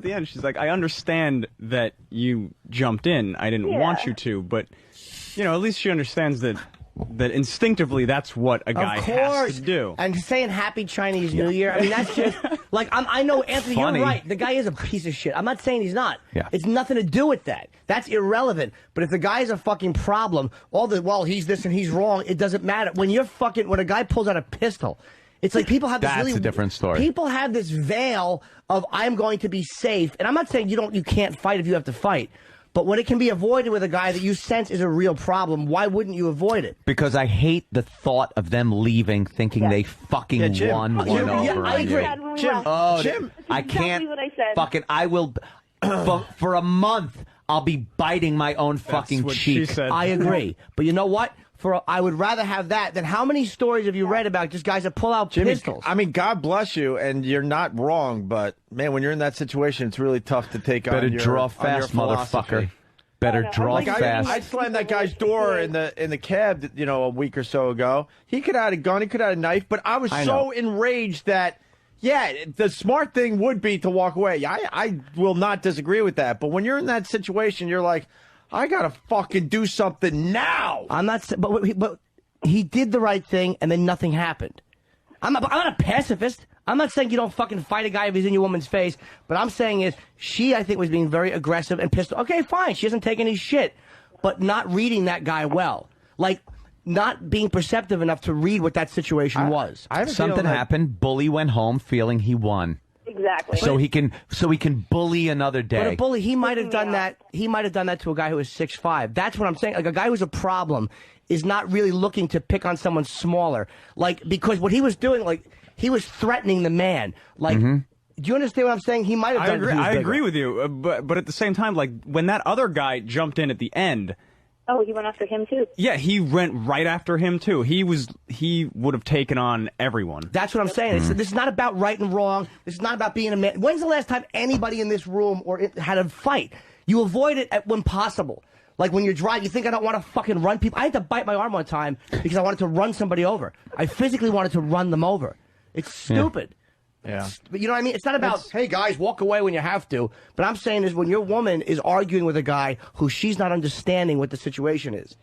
the end, she's like, I understand that you jumped in. I didn't want you to, but, at least she understands that instinctively that's what a guy has to do. And saying Happy Chinese New Year, I mean, that's just, like, I know, Anthony, Funny. you're right. The guy is a piece of shit. I'm not saying he's not. Yeah. It's nothing to do with that. That's irrelevant. But if the guy's a fucking problem, he's this and he's wrong, it doesn't matter. When a guy pulls out a pistol, it's like people have this That's a different story. People have this veil of I'm going to be safe. And I'm not saying you can't fight if you have to fight. But when it can be avoided with a guy that you sense is a real problem, why wouldn't you avoid it? Because I hate the thought of them leaving thinking they fucking Jim. won one Yeah, over I on agree. you. Jim, Jim, I exactly can't what I said. fucking. I will. For a month, I'll be biting my own fucking what she cheek. said. I agree. But you know what? I would rather have that than how many stories have you read about just guys that pull out pistols? I mean, God bless you, and you're not wrong, but man, when you're in that situation, it's really tough to take Better on your draw on your fast, philosophy. motherfucker. Better know. draw Like, fast. I slammed that guy's door in the cab, a week or so ago. He could have had a gun, he could have had a knife, but I was so enraged that, the smart thing would be to walk away. I will not disagree with that, but when you're in that situation, you're like, I gotta fucking do something now. I'm not, but he did the right thing, and then nothing happened. I'm not a pacifist. I'm not saying you don't fucking fight a guy if he's in your woman's face, but I'm saying is she, I think, was being very aggressive and pissed. Okay, fine, she doesn't take any shit, but not reading that guy well, like not being perceptive enough to read what that situation was. I have a Something feeling that- happened. Bully went home feeling he won. Exactly. So he can bully another day. But a bully, he might have done that. He might have done that to a guy who was 6'5". That's what I'm saying. Like a guy who's a problem is not really looking to pick on someone smaller. Like because what he was doing, like he was threatening the man. Like, do you understand what I'm saying? He might have done. I agree with you, but at the same time, like when that other guy jumped in at the end. Oh, he went after him too. Yeah, he went right after him too. He would have taken on everyone. That's what I'm saying. This is not about right and wrong. This is not about being a man. When's the last time anybody in this room had a fight? You avoid it when possible. Like when you're driving, you think I don't want to fucking run people. I had to bite my arm one time because I wanted to run somebody over. I physically wanted to run them over. It's stupid. Yeah. But you know what I mean? It's not about, hey, guys, walk away when you have to. But I'm saying is when your woman is arguing with a guy who she's not understanding what the situation is.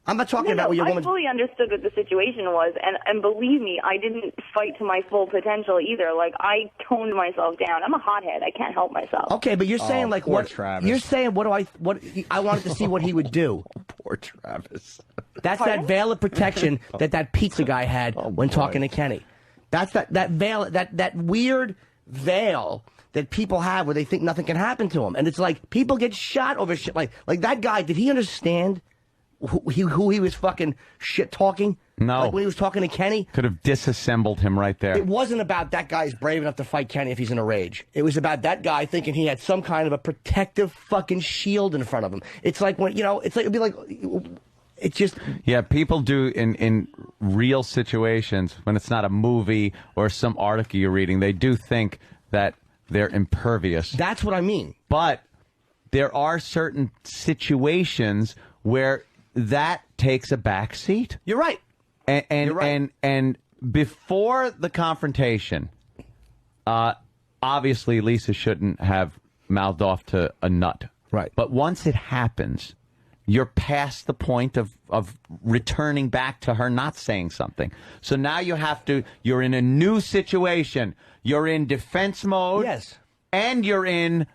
I'm not talking about what your I woman. fully understood what the situation was, and believe me, I didn't fight to my full potential either. Like, I toned myself down. I'm a hothead. I can't help myself. Okay, but you're saying like poor what? Travis. You're saying what I wanted to see what he would do. Poor Travis. That's that veil of protection that pizza guy had when talking to Kenny. That's that veil, that weird veil that people have where they think nothing can happen to them. And it's like people get shot over shit. Like that guy, did he understand who he was fucking shit talking? No. Like when he was talking to Kenny? Could have disassembled him right there. It wasn't about that guy's brave enough to fight Kenny if he's in a rage. It was about that guy thinking he had some kind of a protective fucking shield in front of him. It's like when, it'd be like... It's just people do in real situations when it's not a movie or some article you're reading. They do think that they're impervious. that's what I mean. But there are certain situations where that takes a back seat. You're right. And You're right. and before the confrontation, obviously Lisa shouldn't have mouthed off to a nut. Right. But once it happens, you're past the point of returning back to her not saying something. So now you're in a new situation. You're in defense mode. Yes. And you're in,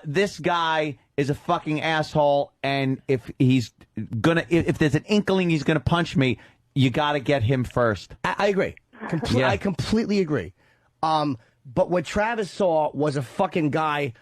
this guy is a fucking asshole, and if there's an inkling he's gonna punch me, you gotta get him first. I agree. Yeah. I completely agree. But what Travis saw was a fucking guy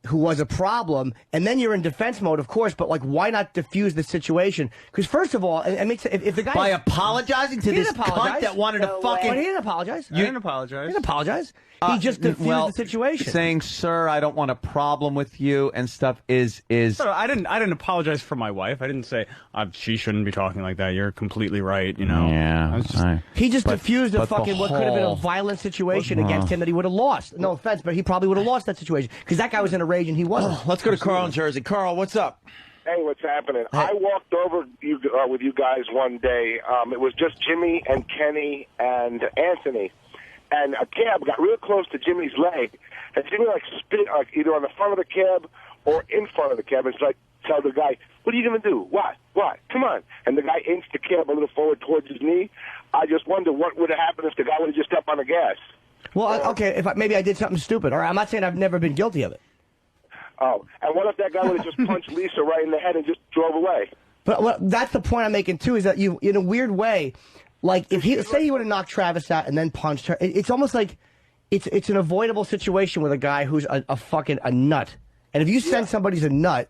who was a problem, and then you're in defense mode, of course. But like, why not diffuse the situation? Because first of all, it makes if the guy by apologizing to this cunt that wanted to fucking. But he didn't apologize. I didn't apologize. He didn't apologize. He just diffused the situation, saying, "Sir, I don't want a problem with you," and stuff is. No, I didn't apologize for my wife. I didn't say she shouldn't be talking like that. You're completely right. You know. Yeah. I was just, he just diffused a fucking what could have been a whole- violent situation against him that he would have lost. No offense, but he probably would have lost that situation because that guy was in a rage and he wasn't. Let's go to Carl in Jersey. Carl, what's up? Hey, what's happening? I walked over with you guys one day. It was just Jimmy and Kenny and Anthony. And a cab got real close to Jimmy's leg. And Jimmy, spit either on the front of the cab or in front of the cab. And it's like, tell the guy, what are you going to do? What? Come on. And the guy inched the cab a little forward towards his knee. I just wonder what would have happened if the guy would have just stepped on the gas. Well, okay, maybe I did something stupid. All right, I'm not saying I've never been guilty of it. Oh, and what if that guy would have just punched Lisa right in the head and just drove away? But that's the point I'm making, too, is that you, in a weird way, like, if he would have knocked Travis out and then punched her, it's almost like it's an avoidable situation with a guy who's a fucking nut. And if you send somebody's a nut,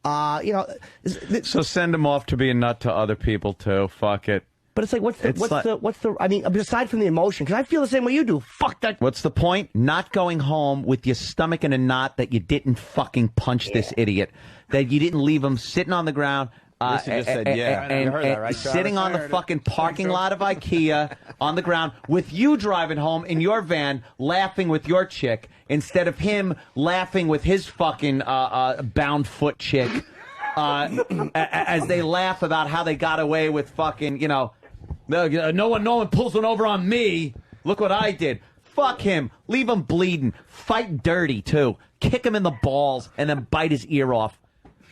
So send him off to be a nut to other people, too. Fuck it. But it's like, what's the, I mean, aside from the emotion, because I feel the same way you do. Fuck that. What's the point? Not going home with your stomach in a knot that you didn't fucking punch this idiot, that you didn't leave him sitting on the ground. Lisa just said, yeah. You heard that, right, Travis? Sitting on the fucking parking lot of IKEA on the ground with you driving home in your van laughing with your chick instead of him laughing with his fucking bound foot chick as they laugh about how they got away with fucking, no one pulls one over on me. Look what I did. Fuck him. Leave him bleeding. Fight dirty, too. Kick him in the balls and then bite his ear off.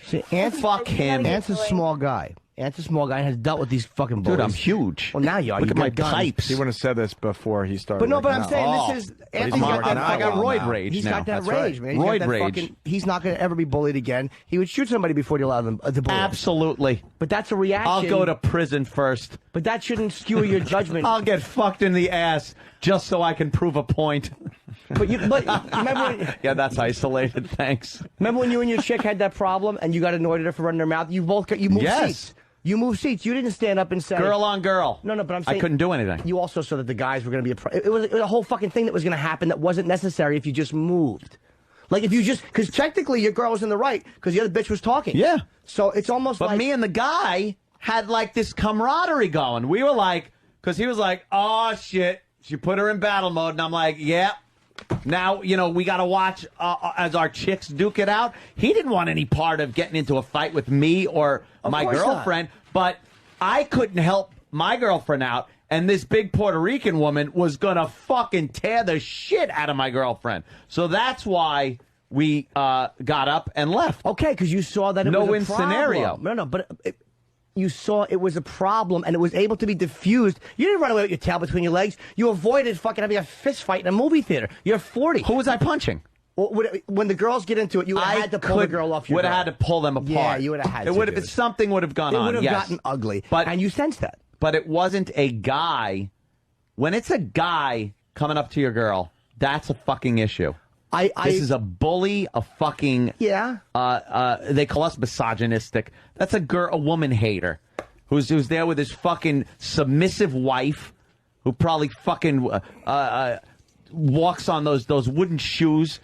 See, fuck him. Ant's a small guy. Ant's a small guy and has dealt with these fucking bullies. Dude, I'm huge. Well, now you are. Look at my got guns. pipes. He wouldn't have said this before he started. But working I'm out. saying this is Anthony's got that. I got roid rage. He's now. got that That's rage, right. man. He's got Roid that rage. He's not going to ever be bullied again. He would shoot somebody before he allowed them to bully him. Absolutely. But that's a reaction. I'll go to prison first. But that shouldn't skew your judgment. I'll get fucked in the ass just so I can prove a point. But remember? Yeah, that's isolated. Thanks. Remember when you and your chick had that problem and you got annoyed at her for running her mouth? You moved seats. You moved seats. You didn't stand up and say girl on girl. No, but I'm saying I couldn't do anything. You also saw that the guys were going to be it was a whole fucking thing that was going to happen that wasn't necessary if you just moved. Like if you just because technically your girl was in the right because the other bitch was talking. Yeah. So it's almost but like me and the guy had like this camaraderie going. We were like, because he was like, oh shit, she put her in battle mode, and I'm like, yeah. Now, we got to watch as our chicks duke it out. He didn't want any part of getting into a fight with me or my girlfriend, but I couldn't help my girlfriend out, and this big Puerto Rican woman was going to fucking tear the shit out of my girlfriend. So that's why we got up and left. Okay, because you saw that it was a no-win problem. scenario. No, but you saw it was a problem and it was able to be diffused. You didn't run away with your tail between your legs. You avoided fucking having a fist fight in a movie theater. You're 40. Who was I punching? When the girls get into it, you would have had to pull the girl off your would have had to pull them apart. Yeah, you would have had to. Something would have gone on. It would have yes. gotten ugly. But, and you sensed that. But it wasn't a guy. When it's a guy coming up to your girl, that's a fucking issue. This is a bully, a fucking... Yeah. They call us misogynistic. That's a woman hater who's there with his fucking submissive wife who probably fucking walks on those wooden shoes.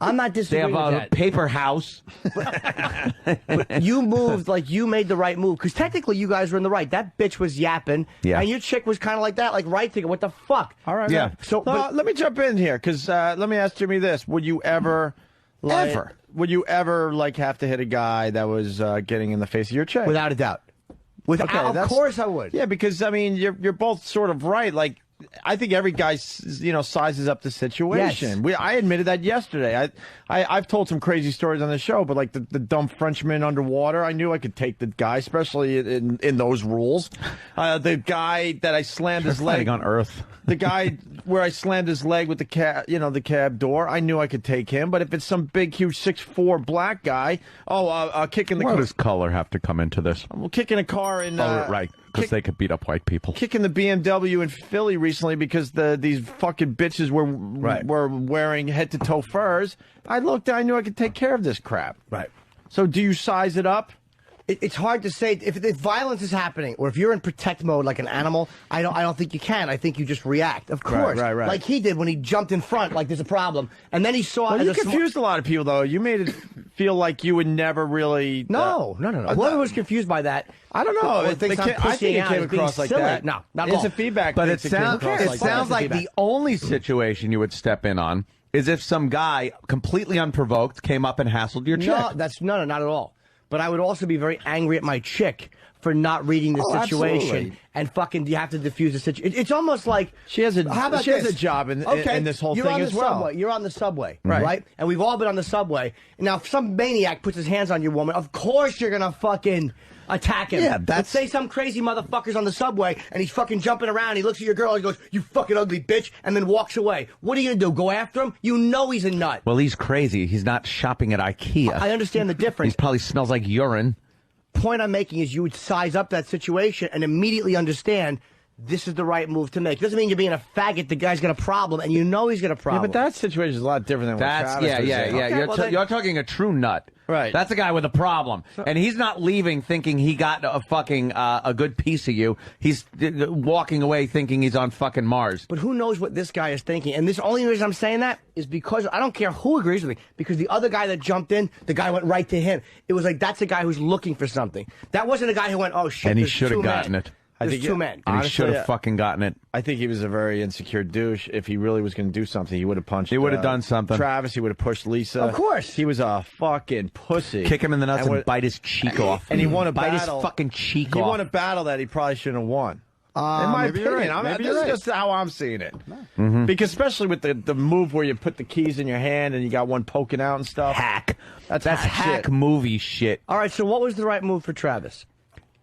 I'm not disagreeing with that. They have a paper house. But you moved like you made the right move because technically you guys were in the right. That bitch was yapping, and your chick was kind of like that, like right thinking, "What the fuck?" All right, yeah. Man. So let me jump in here because let me ask Jimmy this: would you ever, would you ever have to hit a guy that was getting in the face of your chick? Without a doubt. Of course I would. Yeah, because I mean you're both sort of right. Like I think every guy sizes up the situation. Yes. I admitted that yesterday. I've told some crazy stories on the show, but like the dumb Frenchman underwater, I knew I could take the guy, especially in those rules. The guy that I slammed his leg on Earth. The guy where I slammed his leg with the cab door, I knew I could take him. But if it's some big, huge 6'4" black guy, kicking the What does color have to come into this? Well, kicking a car in. Right. Because they could beat up white people. kicking the BMW in Philly recently because these fucking bitches were wearing head to toe furs. I looked, I knew I could take care of this crap. Right. So do you size it up? It's hard to say if violence is happening or if you're in protect mode like an animal. I don't think you can. I think you just react. Of course, right. Like he did when he jumped in front, like there's a problem, and then he saw. Well, you confused a lot of people though. You made it feel like you would never really. No. Whoever was confused by that, I don't know. I think it came across like that. No, not at all. It's a feedback. But it sounds like the only situation you would step in on is if some guy completely unprovoked came up and hassled your chick. No, not at all. But I would also be very angry at my chick for not reading the situation absolutely. and fucking you have to diffuse the situation. It's almost like she has a has a job in this whole thing as well. Subway. You're on the subway, right? Right? And we've all been on the subway. Now, if some maniac puts his hands on your woman, of course you're gonna fucking attack him. Yeah, Let's say some crazy motherfucker's on the subway and he's fucking jumping around. He looks at your girl and he goes, "You fucking ugly bitch," and then walks away. What are you gonna do? Go after him? You know he's a nut. Well, he's crazy. He's not shopping at IKEA. I understand the difference. He probably smells like urine. Point I'm making is you would size up that situation and immediately understand this is the right move to make. Doesn't mean you're being a faggot. The guy's got a problem, and you know he's got a problem. Yeah, but that situation is a lot different than what Travis was saying. Okay, you're talking a true nut. Right. That's a guy with a problem. And he's not leaving thinking he got a fucking a good piece of you. He's walking away thinking he's on fucking Mars. But who knows what this guy is thinking? And this only reason I'm saying that is because I don't care who agrees with me. Because the other guy that jumped in, the guy went right to him. It was like that's a guy who's looking for something. That wasn't a guy who went, "Oh shit." And he should have gotten it. There's two men. And he should have fucking gotten it. I think he was a very insecure douche. If he really was going to do something, he would have punched. He would have done something. Travis, he would have pushed Lisa. Of course. He was a fucking pussy. Kick him in the nuts and bite his cheek off. And he won a bite battle. his fucking cheek off. He won a battle that he probably shouldn't have won. In my opinion, this is just how I'm seeing it. Because especially with the move where you put the keys in your hand and you got one poking out and stuff. Hack. That's hack shit. movie shit. All right, so what was the right move for Travis?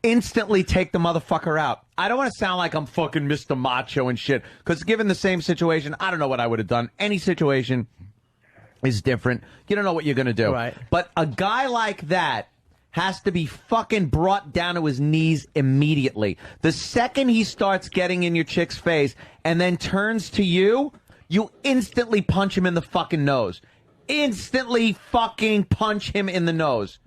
Instantly take the motherfucker out. I don't want to sound like I'm fucking Mr. Macho and shit, because given the same situation, I don't know what I would have done. Any situation is different. You don't know what you're going to do. Right. But a guy like that has to be fucking brought down to his knees immediately. The second he starts getting in your chick's face and then turns to you, you instantly punch him in the fucking nose. Instantly fucking punch him in the nose.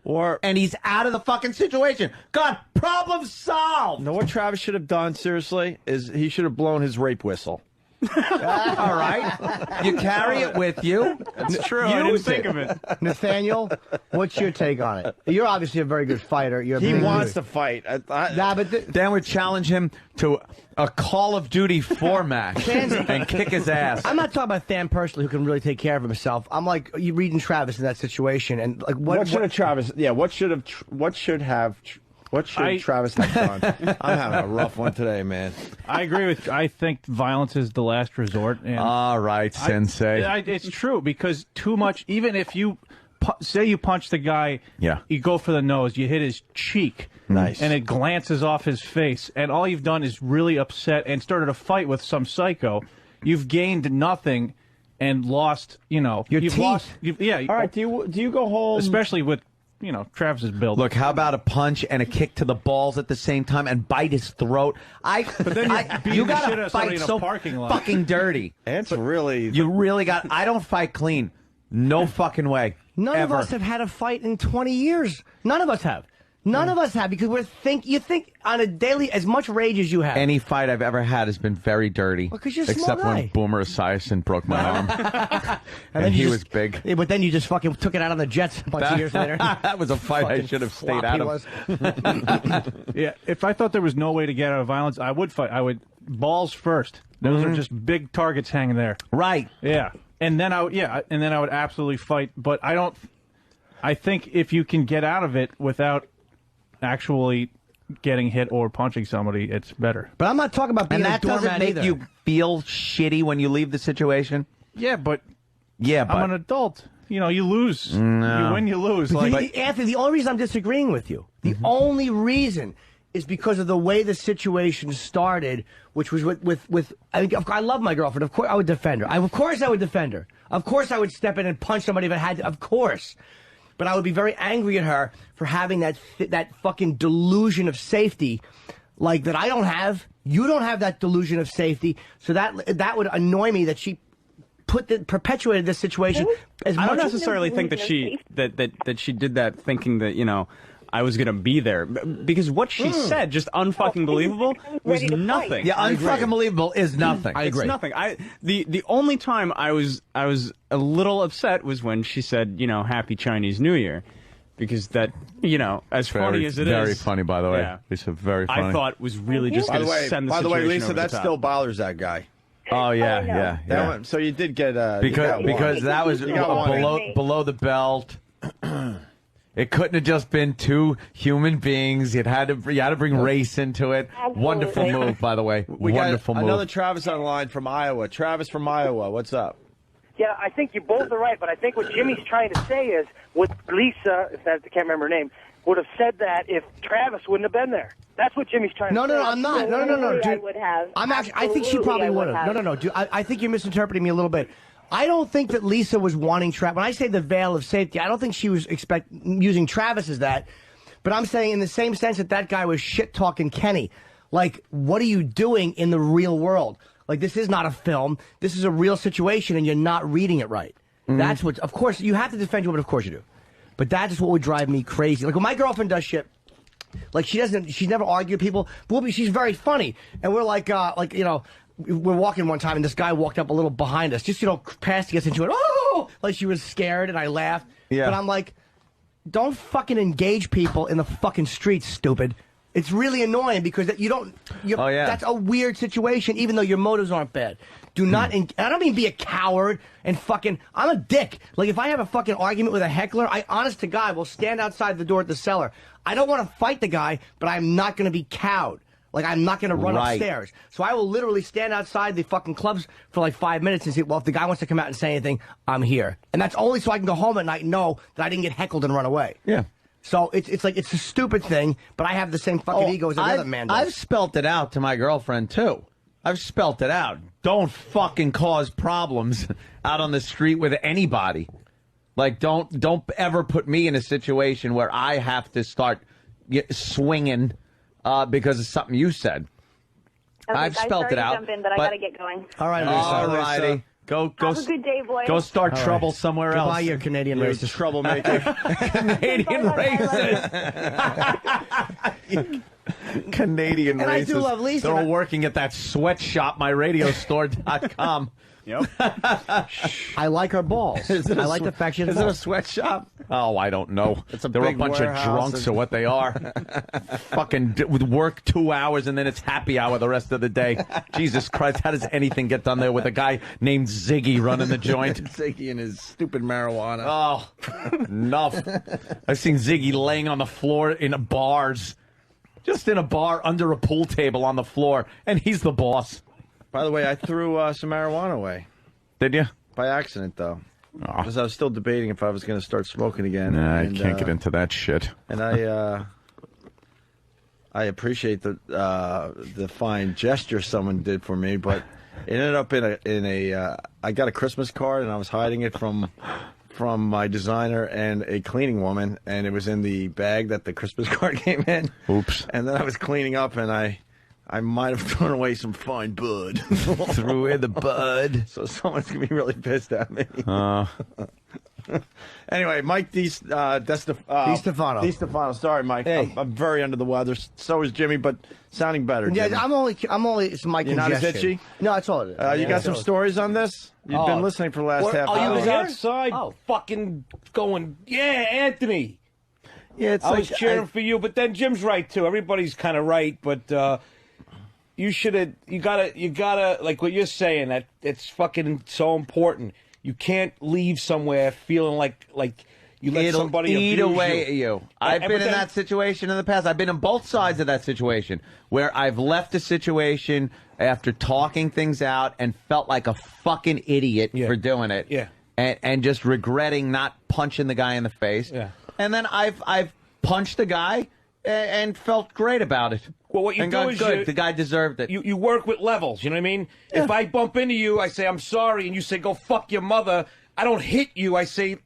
And he's out of the fucking situation. God, problem solved. You know what Travis should have done, seriously, is he should have blown his rape whistle. All right. You carry it with you. It's true. I didn't think of it. Nathaniel, what's your take on it? You're obviously a very good fighter. He wants to fight. Then we challenge him to a Call of Duty 4 match and kick his ass. I'm not talking about Than personally, who can really take care of himself. I'm like you reading Travis in that situation, and like what should have Travis? Yeah, what should Travis have done? I'm having a rough one today, man. I agree with you. I think violence is the last resort. And all right, Sensei. It's true, because too much, even if you say you punch the guy, you go for the nose, you hit his cheek, nice, and it glances off his face, and all you've done is really upset and started a fight with some psycho. You've gained nothing and lost, your teeth. All right, do you go home? Especially with, Travis's build. Look, how about a punch and a kick to the balls at the same time and bite his throat? You got to fight so fucking dirty. It's really... You really got... I don't fight clean. No fucking way. None of us have had a fight in 20 years. None of us have. None of us have, because you think on a daily, as much rage as you have. Any fight I've ever had has been very dirty. Well, 'cause you're a small except guy. when Boomer Esiason broke my arm. and he was big. Yeah, but then you just fucking took it out on the Jets a bunch of years later. That was a fight I should have stayed out of. Yeah, if I thought there was no way to get out of violence, I would fight. I would balls first. Those are just big targets hanging there. Right. Yeah. And then I would absolutely fight, but I think if you can get out of it without actually getting hit or punching somebody, it's better. But I'm not talking about being and that a doormat doesn't make either. you feel shitty when you leave the situation. Yeah, but I'm an adult. You lose. No. You win, you lose. Anthony, the only reason I'm disagreeing with you, the only reason is because of the way the situation started, which was with I love my girlfriend. Of course, I would defend her. Of course, I would defend her. Of course, I would step in and punch somebody if I had to. Of course. But I would be very angry at her for having that fucking delusion of safety like that I don't have. You don't have that delusion of safety, so that would annoy me that she perpetuated this situation. As I much don't necessarily think that she that she did that thinking that I was gonna be there, because what she said, just unfucking believable, was nothing. Yeah, unfucking believable is nothing. I agree. It's nothing. The only time I was a little upset was when she said, Happy Chinese New Year, because that, as funny as it is, very funny, by the way. Yeah. It's very funny. I thought was really just going to send the by the way, situation Lisa, over that the top. still bothers that guy. Oh yeah, Oh, no. yeah, That yeah. one, so you did get Because that was You got one. below the belt. It couldn't have just been two human beings. You had to bring race into it. Absolutely. Wonderful move, by the way. We Wonderful got move. another Travis on the line from Iowa. Travis from Iowa, what's up? Yeah, I think you both are right, but I think what Jimmy's trying to say is what Lisa, I can't remember her name, would have said that if Travis wouldn't have been there. That's what Jimmy's trying to say. No, I'm not. No, Absolutely, dude. I would have. I think she Absolutely, probably I would have. No, dude. I think you're misinterpreting me a little bit. I don't think that Lisa was wanting Travis. When I say the veil of safety, I don't think she was using Travis as that. But I'm saying in the same sense that guy was shit-talking Kenny. Like, what are you doing in the real world? Like, this is not a film. This is a real situation, and you're not reading it right. That's what, of course, you have to defend your woman, of course you do. But that is what would drive me crazy. Like, when my girlfriend does shit, like, she's never argued with people. But she's very funny. And we're like, we're walking one time, and this guy walked up a little behind us, just, past to get into it. Oh! Like, she was scared, and I laughed. Yeah. But I'm like, don't fucking engage people in the fucking streets, stupid. It's really annoying because that's a weird situation, even though your motives aren't bad. Do not, I don't mean be a coward and fucking, I'm a dick. Like, if I have a fucking argument with a heckler, I, honest to God, will stand outside the door at the cellar. I don't want to fight the guy, but I'm not going to be cowed. Like, I'm not going to run upstairs. So I will literally stand outside the fucking clubs for like 5 minutes and say, well, if the guy wants to come out and say anything, I'm here. And that's only so I can go home at night and know that I didn't get heckled and run away. Yeah. So it's like, it's a stupid thing, but I have the same fucking ego as every other man does. I've spelt it out to my girlfriend, too. I've spelt it out. Don't fucking cause problems out on the street with anybody. Like, don't ever put me in a situation where I have to start swinging because of something you said. Okay, I've guys, spelt sorry it out. to jump in, but I got to get going. All right, Lisa. All righty. Go. Have a good day, boys. Go start trouble somewhere else. Goodbye, you Canadian You're a racist. troublemaker. Canadian racist. Canadian And racist. I do love Lisa. They're all working at that sweatshop, myradiostore.com. Yep. I like her balls. I like the fact she has Is it a balls. sweatshop? Oh, I don't know. It's a They're a big bunch warehouse of drunks, or what they are. Fucking with work 2 hours and then it's happy hour the rest of the day. Jesus Christ, how does anything get done there with a guy named Ziggy running the joint? Ziggy and his stupid marijuana. Oh, enough. I've seen Ziggy laying on the floor in bars. Just in a bar under a pool table on the floor, and he's the boss. By the way, I threw some marijuana away. Did you? By accident, though. Because I was still debating if I was going to start smoking again. Nah, I can't get into that shit. And I appreciate the fine gesture someone did for me, but it ended up in a I got a Christmas card and I was hiding it from my designer and a cleaning woman, and it was in the bag that the Christmas card came in. Oops. And then I was cleaning up and I might have thrown away some fine bud. Threw in the bud. So someone's going to be really pissed at me. Anyway, Mike DiStefano. Sorry, Mike. Hey. I'm very under the weather. So is Jimmy, but sounding better. Yeah, Jimmy. I'm only, it's my You're not as congestion. itchy? No, that's all it is. You got some stories on this? You've been listening for the last half I hour. was here? outside fucking going, yeah, Anthony. Yeah, it's I was cheering for you, but then Jim's right, too. Everybody's kind of right, but you gotta, like what you're saying, that it's fucking so important. You can't leave somewhere feeling like you let It'll somebody eat abuse away you. at you. I've been in that situation in the past. I've been in both sides of that situation where I've left a situation after talking things out and felt like a fucking idiot for doing it. Yeah. And just regretting not punching the guy in the face. Yeah. And then I've punched the guy and felt great about it. Well, what you and do gone, is good. The guy deserved it. You work with levels, you know what I mean? If I bump into you, I say, I'm sorry, and you say, go fuck your mother. I don't hit you. I say,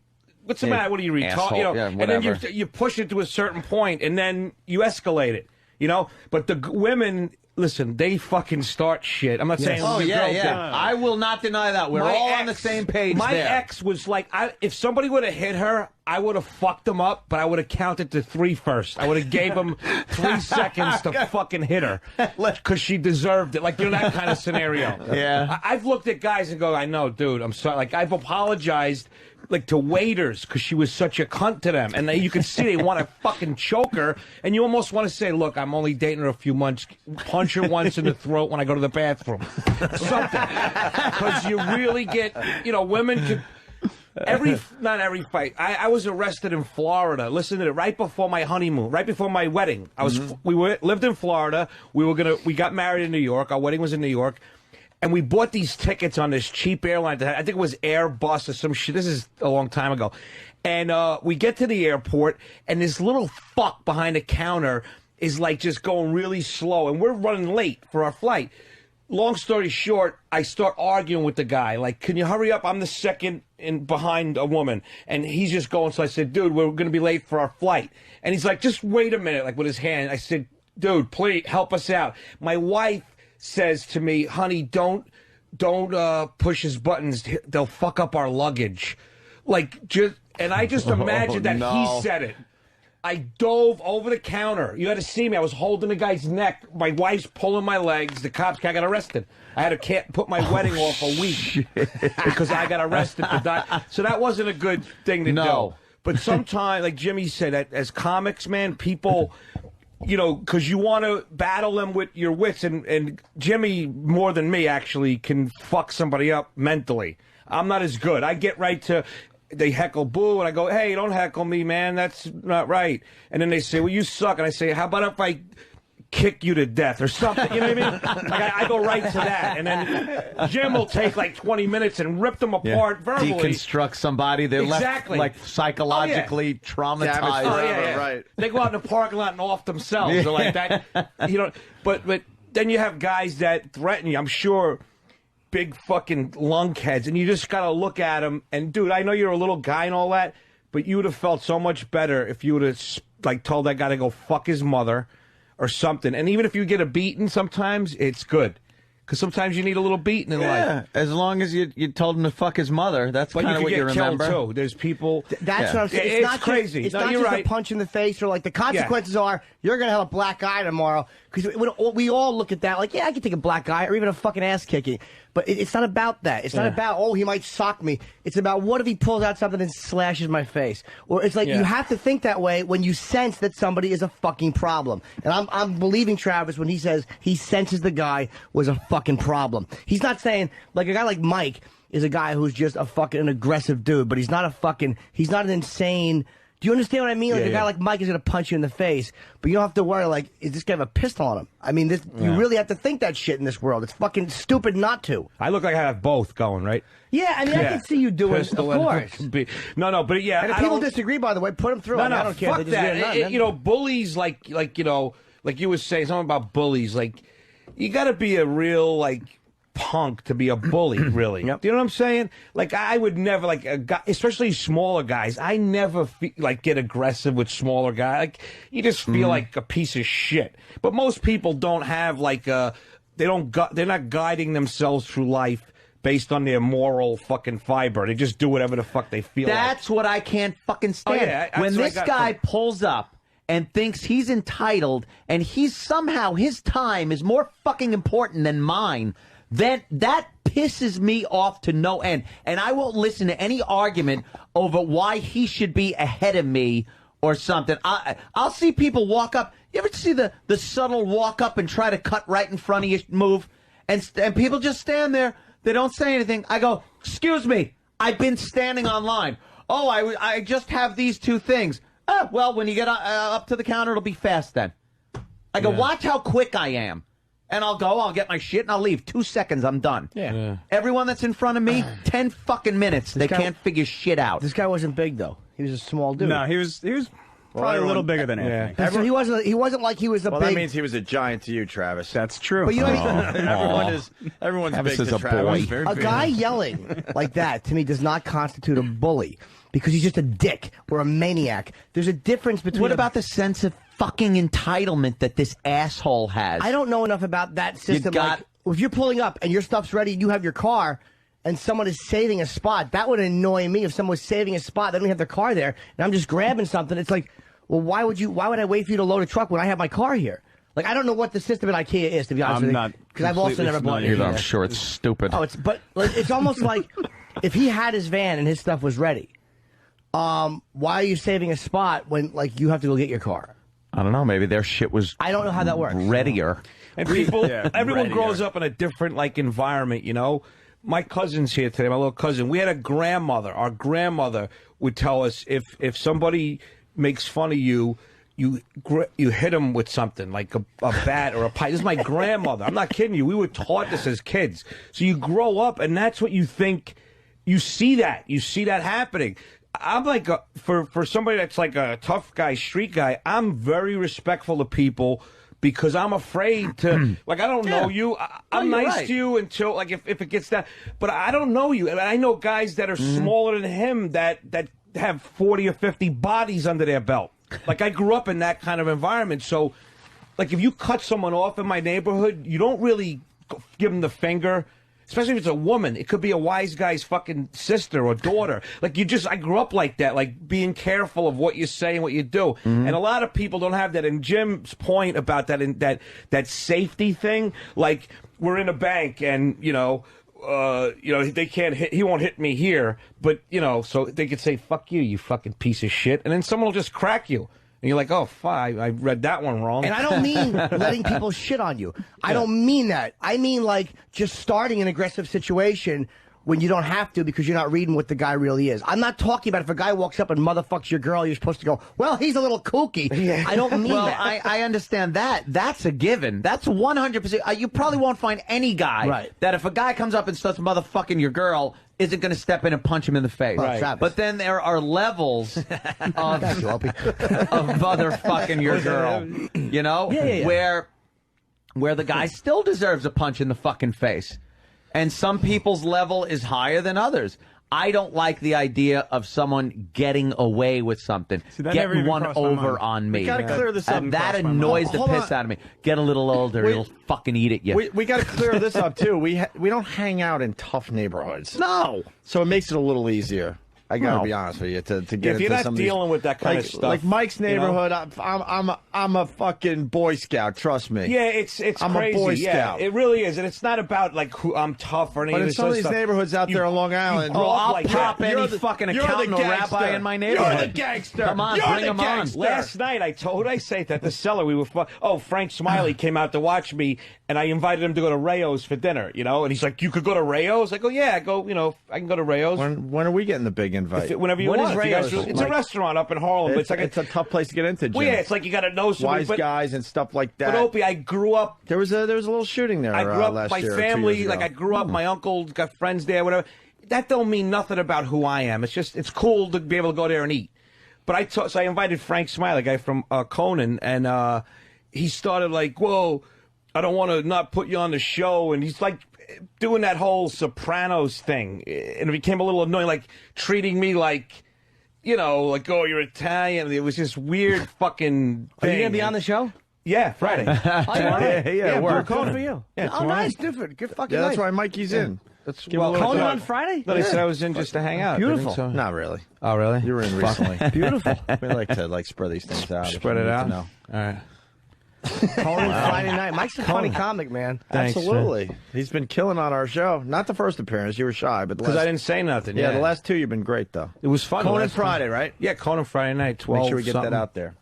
what's the matter? What are you, retarded? Asshole. You know, Yeah, and then whatever. you push it to a certain point, and then you escalate it. you know. But the women, listen, they fucking start shit. I'm not saying. Oh, the yeah, girl yeah. did. I will not deny that. We're all on the same page My there. ex was like, if somebody would have hit her, I would have fucked them up, but I would have counted to 3 first. I would have gave him 3 seconds to fucking hit her because she deserved it. Like, you know, that kind of scenario. Yeah. I've looked at guys and go, I know, dude, I'm sorry. Like, I've apologized, like, to waiters because she was such a cunt to them. And you can see they want to fucking choke her. And you almost want to say, look, I'm only dating her a few months. Punch her once in the throat when I go to the bathroom. Something. Because you really get, you know, women could... not every fight. I was arrested in Florida. Listen to it. Right before my honeymoon, right before my wedding. We lived in Florida. We got married in New York. Our wedding was in New York, and we bought these tickets on this cheap airline. I think it was Airbus or some shit. This is a long time ago. And we get to the airport, and this little fuck behind the counter is like just going really slow, and we're running late for our flight. Long story short, I start arguing with the guy. Like, can you hurry up? I'm the second in behind a woman. And he's just going. So I said, dude, we're going to be late for our flight. And he's like, just wait a minute, like with his hand. I said, dude, please help us out. My wife says to me, honey, don't push his buttons. They'll fuck up our luggage. Like, and I just imagined that he said it. I dove over the counter. You had to see me. I was holding the guy's neck. My wife's pulling my legs. The cops got arrested. I had to put my wedding off a week because I got arrested for that. So that wasn't a good thing to do. But sometimes, like Jimmy said, as comics, man, people, you know, because you want to battle them with your wits. And Jimmy, more than me, actually, can fuck somebody up mentally. I'm not as good. I get right to... They heckle Boo, and I go, hey, don't heckle me, man. That's not right. And then they say, well, you suck. And I say, how about if I kick you to death or something? You know what I mean? Like, I go right to that. And then Jim will take like 20 minutes and rip them apart verbally. Deconstruct somebody. They're left like psychologically traumatized. Right. They go out in the parking lot and off themselves. Or like that. You know, but then you have guys that threaten you. I'm sure... big fucking lunkheads, and you just gotta look at them. And dude, I know you're a little guy and all that, but you would have felt so much better if you would have like told that guy to go fuck his mother or something. And even if you get a beating, sometimes it's good because sometimes you need a little beating in life. Yeah, as long as you told him to fuck his mother, that's kind of what you remember. Too. There's people. That's what I'm saying. It's not crazy. It's not just a punch in the face, or like the consequences are you're gonna have a black eye tomorrow. Because we all look at that like, yeah, I can take a black eye or even a fucking ass kicking. But it's not about that. It's not about, oh, he might sock me. It's about what if he pulls out something and slashes my face. Or it's like you have to think that way when you sense that somebody is a fucking problem. And I'm believing Travis when he says he senses the guy was a fucking problem. He's not saying, like a guy like Mike is a guy who's just a fucking an aggressive dude, but he's not an insane... Do you understand what I mean? Like a guy like Mike is going to punch you in the face, but you don't have to worry, like, is this guy have a pistol on him? I mean, you really have to think that shit in this world. It's fucking stupid not to. I look like I have both going, right? Yeah, I mean, I can see you doing it, of course. No, but yeah. And if people disagree, by the way, put them through. No, I don't care. Fuck that. You know, bullies, like, you know, like you were saying, something about bullies, like, you got to be a real, like, punk to be a bully, really. Yep. Do you know what I'm saying? Like, I would never, like, a guy, especially smaller guys, I never, like, get aggressive with smaller guys. Like, you just feel like a piece of shit. But most people don't have, like, they're not guiding themselves through life based on their moral fucking fiber. They just do whatever the fuck they feel That's what I can't fucking stand. Oh, yeah, when this guy pulls up and thinks he's entitled and he's somehow, his time is more fucking important than mine, then that pisses me off to no end. And I won't listen to any argument over why he should be ahead of me or something. I'll see people walk up. You ever see the subtle walk up and try to cut right in front of you move? And people just stand there. They don't say anything. I go, excuse me, I've been standing on line. Oh, I just have these two things. Oh, well, when you get up to the counter, it'll be fast then. I go, watch how quick I am. And I'll get my shit, and I'll leave. 2 seconds, I'm done. Yeah. Everyone that's in front of me, 10 fucking minutes. They can't figure shit out. This guy wasn't big, though. He was a small dude. No, he was probably a little bigger than Anthony. Yeah. So he wasn't like he was a big... Well, that means he was a giant to you, Travis. That's true. But you know, everyone's Travis big is to a Travis. boy. A guy yelling like that, to me, does not constitute a bully. Because he's just a dick or a maniac. There's a difference between... What about the sense of fucking entitlement that this asshole has. I don't know enough about that system. Like, if you're pulling up and your stuff's ready, you have your car, and someone is saving a spot, that would annoy me if someone was saving a spot, they don't have their car there, and I'm just grabbing something. It's like, well, why would I wait for you to load a truck when I have my car here? Like, I don't know what the system at IKEA is, to be honest with you. Because I've also never bought it. I'm sure it's stupid. Oh, it's almost like if he had his van and his stuff was ready, why are you saving a spot when, like, you have to go get your car? I don't know. Maybe their shit was. I don't know how that works. Readier. And people, everyone grows up in a different, like, environment, you know? My cousin's here today, my little cousin. We had a grandmother. Our grandmother would tell us if somebody makes fun of you, you hit them with something, like a bat or a pipe. This is my grandmother. I'm not kidding you. We were taught this as kids. So you grow up, and that's what you think. You see that. You see that happening. I'm like, for somebody that's like a tough guy, street guy, I'm very respectful of people because I'm afraid to, like, I don't know you. I'm nice to you until, like, if it gets that. But I don't know you. And I know guys that are smaller than him that have 40 or 50 bodies under their belt. Like, I grew up in that kind of environment. So, like, if you cut someone off in my neighborhood, you don't really give them the finger. Especially if it's a woman. It could be a wise guy's fucking sister or daughter. Like, I grew up like that, like being careful of what you say and what you do. And a lot of people don't have that. And Jim's point about that safety thing, like, we're in a bank and, they can't hit, he won't hit me here, but, so they could say, fuck you, you fucking piece of shit. And then someone will just crack you. And you're like, oh, fuck, I read that one wrong. And I don't mean letting people shit on you. I don't mean that. I mean, like, just starting an aggressive situation when you don't have to because you're not reading what the guy really is. I'm not talking about if a guy walks up and motherfucks your girl, you're supposed to go, well, he's a little kooky. I don't mean that. I understand that. That's a given. That's 100%. You probably won't find any guy that if a guy comes up and starts motherfucking your girl, isn't going to step in and punch him in the face. Right. But then there are levels of motherfucking your girl, where the guy still deserves a punch in the fucking face. And some people's level is higher than others. I don't like the idea of someone getting away with something, getting one over on me. We gotta clear this up. That annoys the piss out of me. Get a little older, he'll fucking eat at you. We got to clear this up too. We don't hang out in tough neighborhoods. No, so it makes it a little easier. I gotta be honest with you to get if you're not dealing with that kind of stuff, like Mike's neighborhood. I'm a fucking Boy Scout. Trust me. Yeah, it's I'm crazy. a Boy Scout. It really is, and it's not about like who I'm tough or anything. But in some of these neighborhoods out there on Long Island, I'll pop any fucking accountant or rabbi in my neighborhood. You're the gangster. Come on, bring him on. Last night who did I say it? At the cellar we were. Frank Smiley came out to watch me, and I invited him to go to Rayo's for dinner. And he's like, "You could go to Rayo's." I go, "Yeah, I go. I can go to Rayo's." When are we getting the big invite? Whenever you want. It's a restaurant up in Harlem. It's a tough place to get into, Jim. Well, yeah, it's like you got to know somebody. Wise guys and stuff like that. But Opie, I grew up. There was a little shooting there. I grew up. Last My year, family, like I grew up. My uncle got friends there. Whatever. That don't mean nothing about who I am. It's cool to be able to go there and eat. But so I invited Frank Smiley, a guy from Conan, and he started like, "Whoa, I don't want to not put you on the show," and he's like doing that whole Sopranos thing, and it became a little annoying, like treating me like. Like, oh, you're Italian. It was just weird fucking thing. Are you going to be on the show? Yeah, Friday. We're calling for you. Yeah, oh, nice, different. Good fucking that's why Mikey's in. That's Conan on Friday? No, they said I was in just to hang out. Beautiful. So. Not really. Oh, really? You were in recently. Beautiful. We like to spread these things out. Spread it out? All right. Conan Friday night. Mike's a funny comic, man. Thanks, absolutely. Man. He's been killing on our show. Not the first appearance. You were shy, but because I didn't say nothing. Yeah, the last two you've been great though. It was fun. Conan Friday, right? Yeah, Conan Friday night. 12. Make sure we get that out there.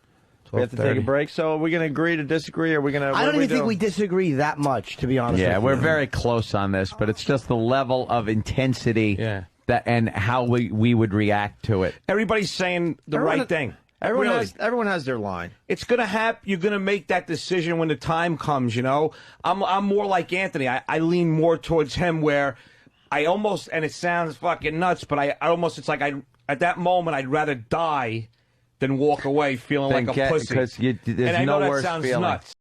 We have to take a break. So are we going to agree to disagree? Or are we going to? I don't even think we disagree that much, to be honest. Yeah, we're very close on this, but it's just the level of intensity that and how we would react to it. Everybody's saying the right thing. Everyone has their line. It's gonna happen. You're gonna make that decision when the time comes. I'm more like Anthony. I lean more towards him, where I almost, and it sounds fucking nuts, but I almost, it's like at that moment I'd rather die than walk away feeling like a pussy. Because there's and I know no that worse sounds feeling. nuts.